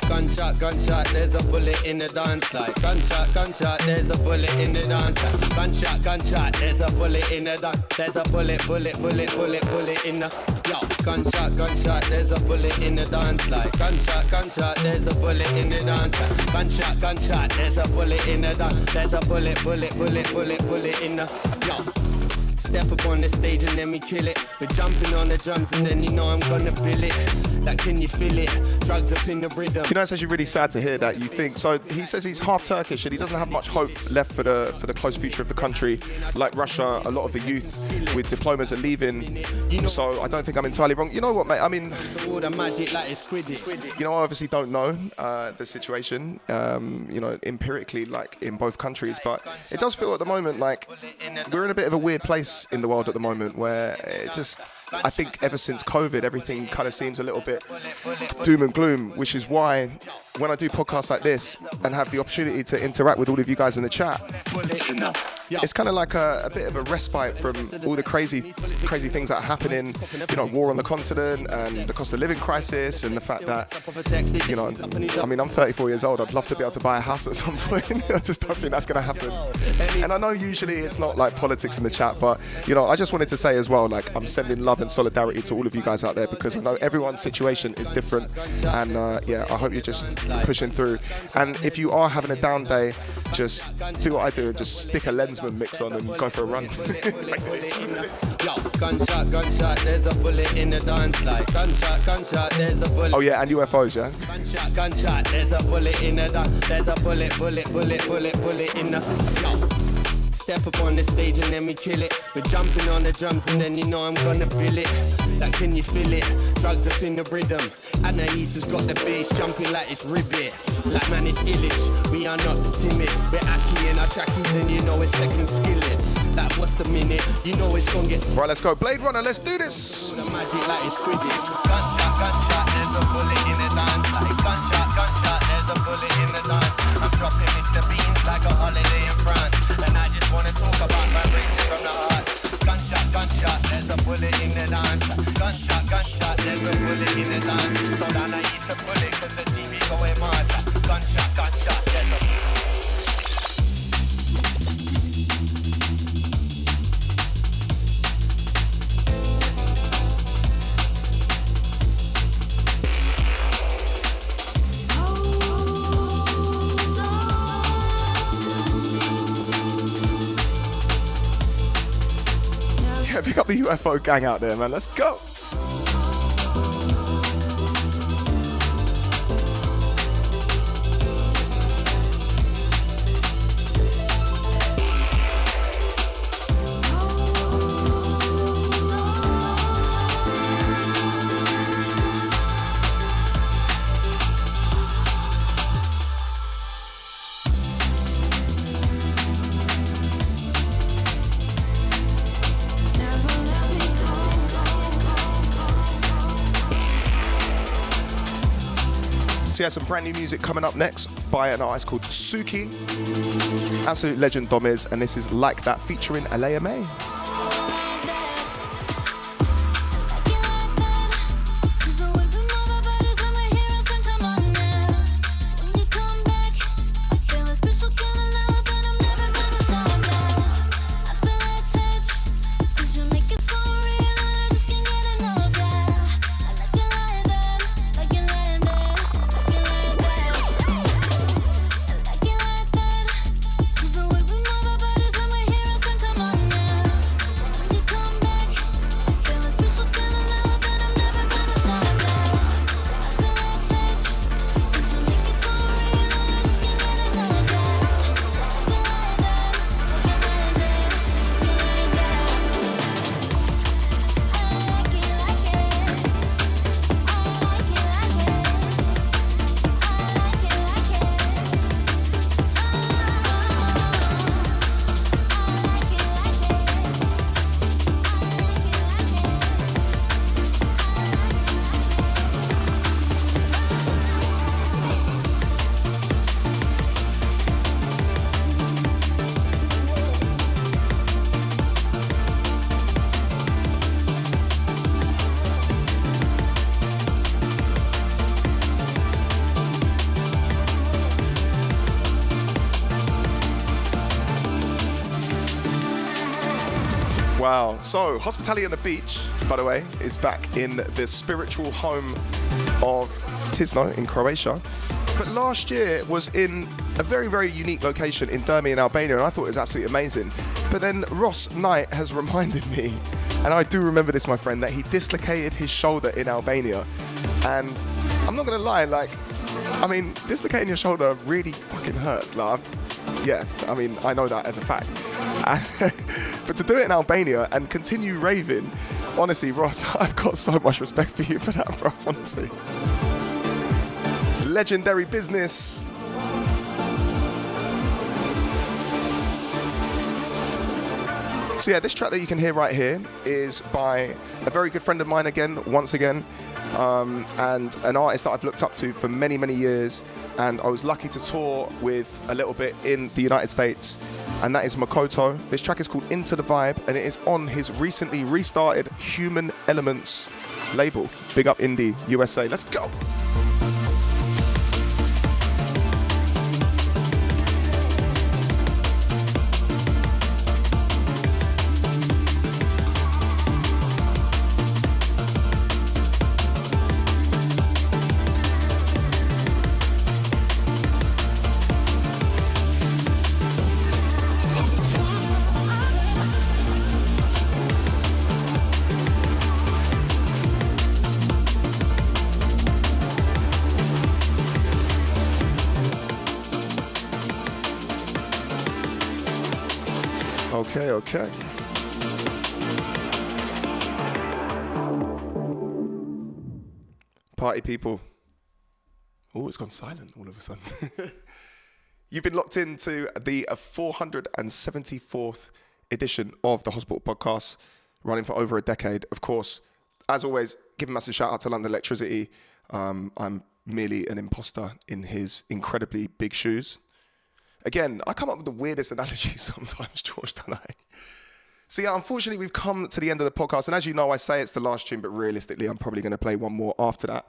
G: Gunshot, gunshot, there's a bullet in the dance like gunshot, gunshot, there's a bullet in the dance. Gunshot, gunshot, there's a bullet in the dance. There's a bullet, bullet, bullet, bullet, bullet in the yo. Gunshot, gunshot, there's a bullet in the dance like gunshot, gunshot, there's a bullet in the dance. Gunshot, gunshot, there's a bullet in the dance. There's a bullet, bullet, bullet, bullet, bullet in the yo. Step up on the stage and then we kill it. We're jumping on the drums and then you know I'm gonna bill it. Like can you feel it? Drugs up in the rhythm.
A: You know, it's actually really sad to hear that. You think so. He says he's half Turkish and he doesn't have much hope left for the close future of the country. Like Russia, a lot of the youth with diplomas are leaving. So I don't think I'm entirely wrong. You know what, mate? I mean, you know, I obviously don't know the situation. You know, empirically, like in both countries, but it does feel at the moment like we're in a bit of a weird place in the world at the moment where it just, I think ever since COVID, everything kind of seems a little bit doom and gloom, which is why when I do podcasts like this and have the opportunity to interact with all of you guys in the chat, it's kind of like a bit of a respite from all the crazy things that are happening, you know, war on the continent and the cost of living crisis and the fact that, you know, I mean, I'm 34 years old. I'd love to be able to buy a house at some point. I just don't think that's going to happen. And I know usually it's not like politics in the chat, but, you know, I just wanted to say as well, like, I'm sending love and solidarity to all of you guys out there because I know everyone's situation is different. And yeah, I hope you're just pushing through. And if you are having a down day, just do what I do and just stick a Lensman mix on and go for a run.
G: Gunshot, gunshot, there's a bullet in the dance like gunshot, gunshot, there's a bullet.
A: Oh yeah, and UFOs, yeah?
G: Gunshot, gunshot, there's a bullet in the dance. There's a bullet, bullet, bullet, bullet, bullet in the yo. Step up on the stage and then we kill it. We're jumping on the drums and then you know I'm gonna bill it. Like can you feel it? Drugs up in the rhythm. And the east has got the bass jumping like it's ribbit. Like man it's illish, we are not the timid. We're Aki in our trackies and you know it's second skillet. Like what's the minute? You know it's gonna get
A: right, let's go Blade Runner, let's do this.
G: The magic like it's Quidditch. Gunshot, gunshot, there's a bullet in the dance. Like gunshot, gunshot, there's a bullet in the dance. I'm dropping Mr. Beans like a holiday in France. And I just wanna talk about my races from the heart. Gunshot, gunshot, there's a bullet in the dance. Gunshot, gunshot, there's a bullet in the dance. So then I eat the bullet cause the TV going mad. Gunshot, gunshot, there's a
A: Yeah, pick up the UFO gang out there, man. Let's go. So yeah, some brand new music coming up next by an artist called Suki. Absolute legend Dom is, and this is Like That featuring Alea May. Wow. So, Hospitality on the Beach, by the way, is back in the spiritual home of Tisno in Croatia. But last year was in a very, very unique location in Dermi in Albania, and I thought it was absolutely amazing. But then Ross Knight has reminded me, and I do remember this, my friend, that he dislocated his shoulder in Albania. And I'm not going to lie, dislocating your shoulder really fucking hurts. I know that as a fact. But to do it in Albania and continue raving, honestly, Ross, I've got so much respect for you for that, bro, honestly. Legendary business. So yeah, this track that you can hear right here is by a very good friend of mine once again, and an artist that I've looked up to for many, many years, and I was lucky to tour with a little bit in the United States, and that is Makoto. This track is called Into the Vibe, and it is on his recently restarted Human Elements label. Big up Indie USA. Let's go. Okay. Party people. Oh, it's gone silent all of a sudden. You've been locked into the 474th edition of the Hospital Podcast, running for over a decade. Of course, as always, give a massive shout out to London Electricity. I'm merely an imposter in his incredibly big shoes. Again, I come up with the weirdest analogies sometimes, George, don't I? So yeah, unfortunately, we've come to the end of the podcast. And as you know, I say it's the last tune, but realistically, I'm probably going to play one more after that.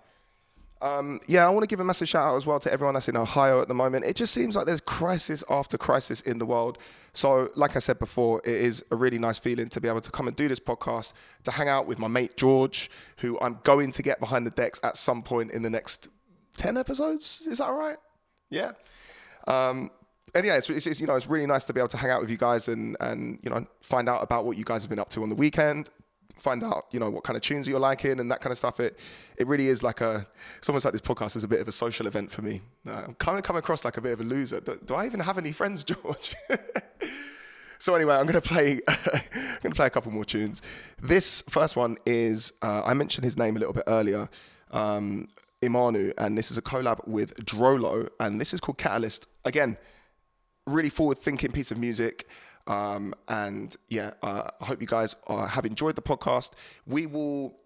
A: I want to give a massive shout out as well to everyone that's in Ohio at the moment. It just seems like there's crisis after crisis in the world. So like I said before, it is a really nice feeling to be able to come and do this podcast, to hang out with my mate George, who I'm going to get behind the decks at some point in the next 10 episodes. Is that all right? Yeah. And yeah, it's really nice to be able to hang out with you guys and find out about what you guys have been up to on the weekend, find out, what kind of tunes you're liking and that kind of stuff. It really is it's almost like this podcast is a bit of a social event for me. I'm kind of come across like a bit of a loser. Do I even have any friends, George? So anyway, I'm going to play a couple more tunes. This first one is, I mentioned his name a little bit earlier, Imanu, and this is a collab with Drolo, and this is called Catalyst. Again, really forward-thinking piece of music. I hope you guys have enjoyed the podcast. We will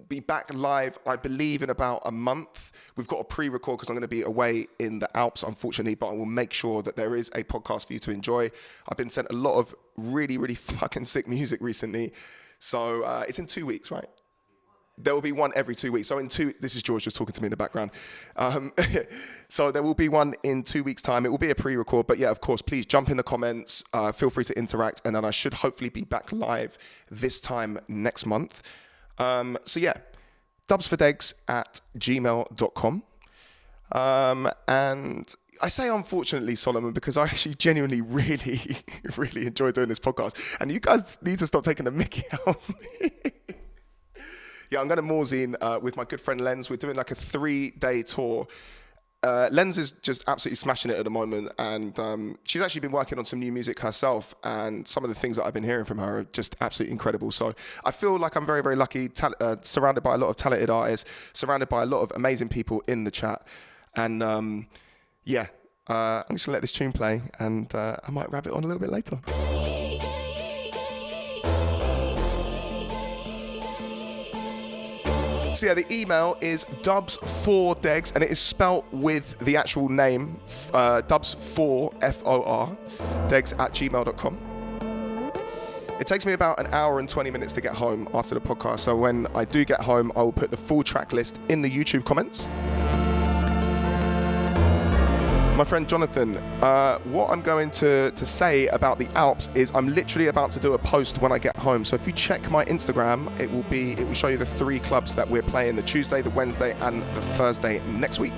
A: be back live, I believe, in about a month. We've got a pre-record because I'm going to be away in the Alps, unfortunately, but I will make sure that there is a podcast for you to enjoy. I've been sent a lot of really, really fucking sick music recently. So it's in 2 weeks, right? There will be one every 2 weeks. So this is George just talking to me in the background. So there will be one in 2 weeks' time. It will be a pre-record, but yeah, of course, please jump in the comments. Feel free to interact, and then I should hopefully be back live this time next month. So yeah, dubsfordegs@gmail.com. And I say unfortunately, Solomon, because I actually genuinely really, really enjoy doing this podcast. And you guys need to stop taking the mickey out of me. Yeah, I'm going to Morzine with my good friend Lens. We're doing like a 3-day tour. Lens is just absolutely smashing it at the moment, and she's actually been working on some new music herself, and some of the things that I've been hearing from her are just absolutely incredible. So I feel like I'm very, very lucky, surrounded by a lot of talented artists, surrounded by a lot of amazing people in the chat. And I'm just going to let this tune play, and I might wrap it on a little bit later. So yeah, the email is dubs4degs, and it is spelt with the actual name, dubs4, F-O-R, degs@gmail.com. It takes me about an hour and 20 minutes to get home after the podcast, so when I do get home, I will put the full track list in the YouTube comments. My friend Jonathan, what I'm going to say about the Alps is I'm literally about to do a post when I get home. So if you check my Instagram, it will show you the 3 clubs that we're playing: the Tuesday, the Wednesday, and the Thursday next week.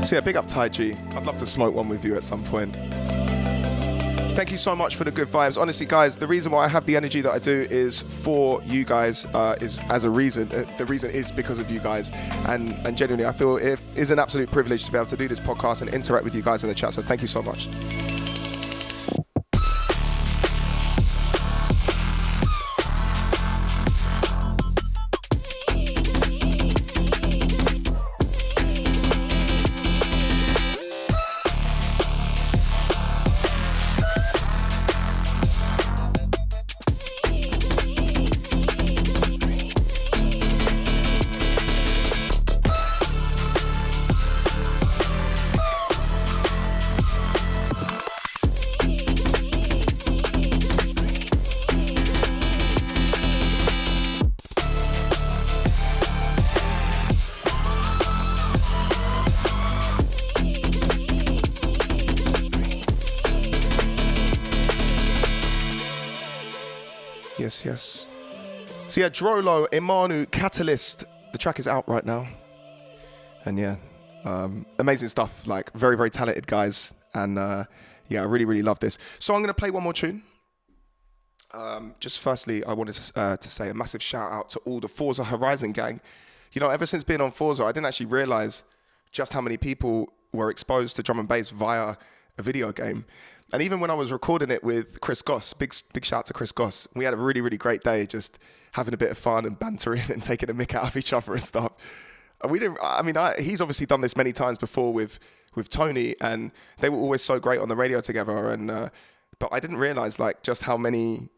A: So yeah, big up Ty G. I'd love to smoke one with you at some point. Thank you so much for the good vibes. Honestly, guys, the reason why I have the energy that I do is for you guys, is as a reason. The reason is because of you guys. And genuinely, I feel it is an absolute privilege to be able to do this podcast and interact with you guys in the chat. So thank you so much. Yes. So yeah, Drolo, Imanu, Catalyst. The track is out right now. And yeah, amazing stuff. Like very, very talented guys. And yeah, I really, really love this. So I'm going to play one more tune. Just firstly, I wanted to say a massive shout out to all the Forza Horizon gang. You know, ever since being on Forza, I didn't actually realize just how many people were exposed to drum and bass via a video game. And even when I was recording it with Chris Goss, big shout out to Chris Goss, we had a really, really great day just having a bit of fun and bantering and taking a mick out of each other and stuff. And he's obviously done this many times before with Tony, and they were always so great on the radio together. And but I didn't realize like just how many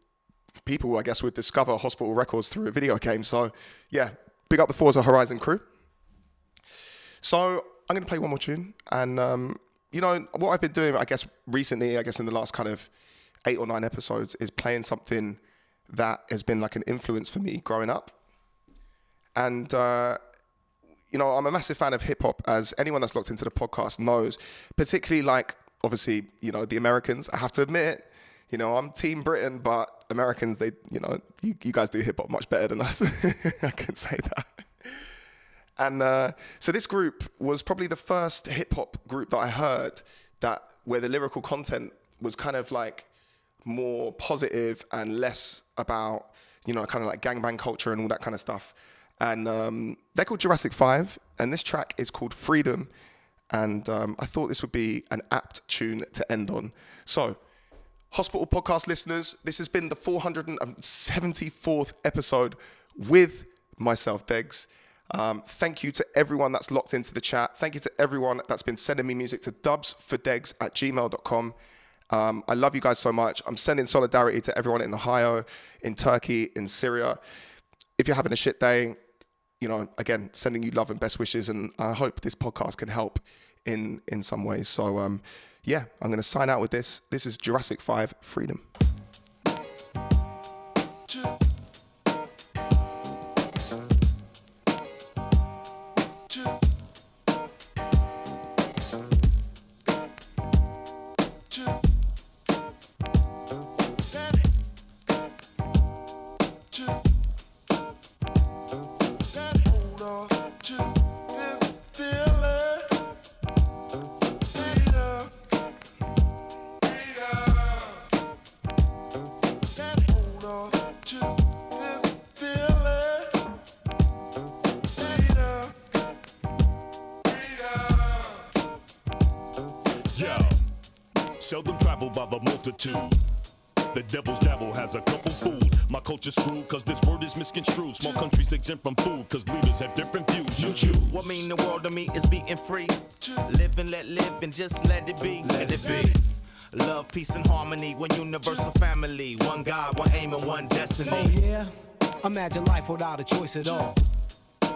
A: people, I guess, would discover Hospital Records through a video game. So yeah, big up the Forza Horizon crew. So I'm going to play one more tune, and you know, what I've been doing, I guess, recently, in the last kind of 8 or 9 episodes, is playing something that has been like an influence for me growing up. And, you know, I'm a massive fan of hip hop, as anyone that's looked into the podcast knows, particularly like, obviously, you know, the Americans. I have to admit, you know, I'm Team Britain, but Americans, they, you know, you guys do hip hop much better than us. I can say that. And so this group was probably the first hip hop group that I heard where the lyrical content was kind of like more positive and less about, you know, kind of like gangbang culture and all that kind of stuff. And they're called Jurassic 5, and this track is called Freedom. And I thought this would be an apt tune to end on. So, Hospital Podcast listeners, this has been the 474th episode with myself, Degs. Thank you to everyone that's locked into the chat. Thank you to everyone that's been sending me music to dubsfordegs@gmail.com. I love you guys so much. I'm sending solidarity to everyone in Ohio, in Turkey, in Syria. If you're having a shit day, you know, again, sending you love and best wishes, and I hope this podcast can help in some ways. So, yeah, I'm going to sign out with this. This is Jurassic 5, Freedom.
H: seldom traveled by the multitude. The devil's dabble has a couple food. My culture's screwed cause this word is misconstrued. Small countries exempt from food cause leaders have different views. You choose.
I: What mean the world to me is being free. Live and let live and just let it be. Let it be. Love, peace, and harmony. One universal family. One God, one aim, and one destiny.
C: Oh yeah? Imagine life without a choice at all.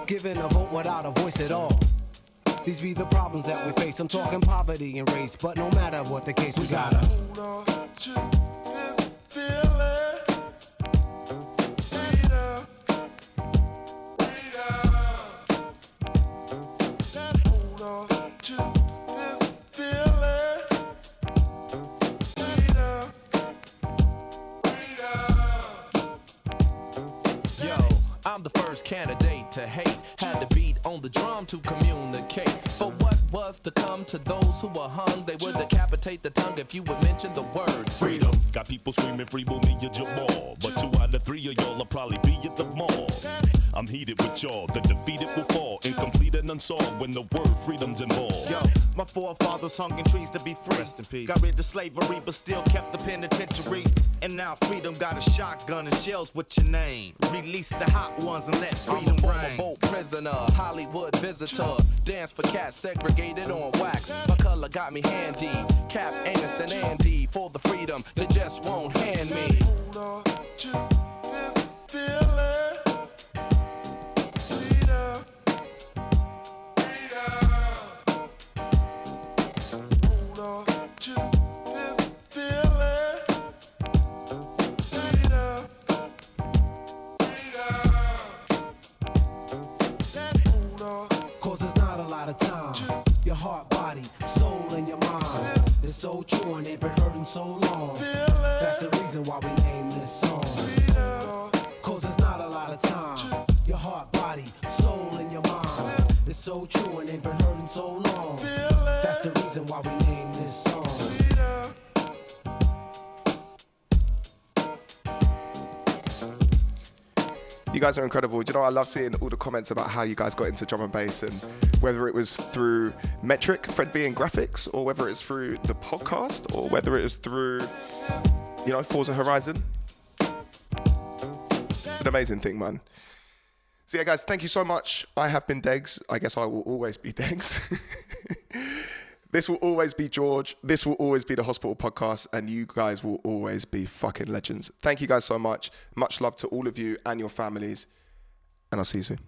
C: Giving a vote without a voice at all. These be the problems that we face. I'm talking poverty and race, but no matter what the case, we gotta hold on to this feeling. Freedom. Hold on to this feeling.
J: Yo, I'm the first candidate to hate. Had to beat on the drum to communicate. But what was to come to those who were hung? They would decapitate the tongue if you would mention the word freedom.
H: Got people screaming free Boomy and Jamal, but 2 out of 3 of y'all will probably be at the mall. I'm heated with y'all, the defeated will fall, incomplete and unsolved when the word freedom's involved.
I: Yo, my forefathers hung in trees to be free.
J: Rest in peace.
I: Got rid of slavery, but still kept the penitentiary. And now freedom got a shotgun and shells with your name. Release the hot ones and let
J: I'm
I: freedom
J: a former
I: reign.
J: vote prisoner, Hollywood visitor. Dance for cats segregated on wax. My color got me handy. Cap, Amos, and Andy for the freedom they just won't hand me.
C: Hold on to this feeling. Freedom. Hold on to this feeling. Freedom. Hold on. Cause there's not a lot of time. Your heart, body, soul, and your mind. It's so true and they've been hurting so long. That's the reason why we named this song. Cause there's not a lot of time. Your heart, body, soul, and your mind. It's so true and they've been hurting so long. That's the reason why we named this song.
A: You guys are incredible. Do you know, I love seeing all the comments about how you guys got into drum and bass, and whether it was through Metric, Fred V and graphics, or whether it's through the podcast, or whether it was through, you know, Forza Horizon. It's an amazing thing, man. So yeah, guys, thank you so much. I have been Degs. I guess I will always be Degs. This will always be George. This will always be the Hospital Podcast, and you guys will always be fucking legends. Thank you guys so much. Much love to all of you and your families, and I'll see you soon.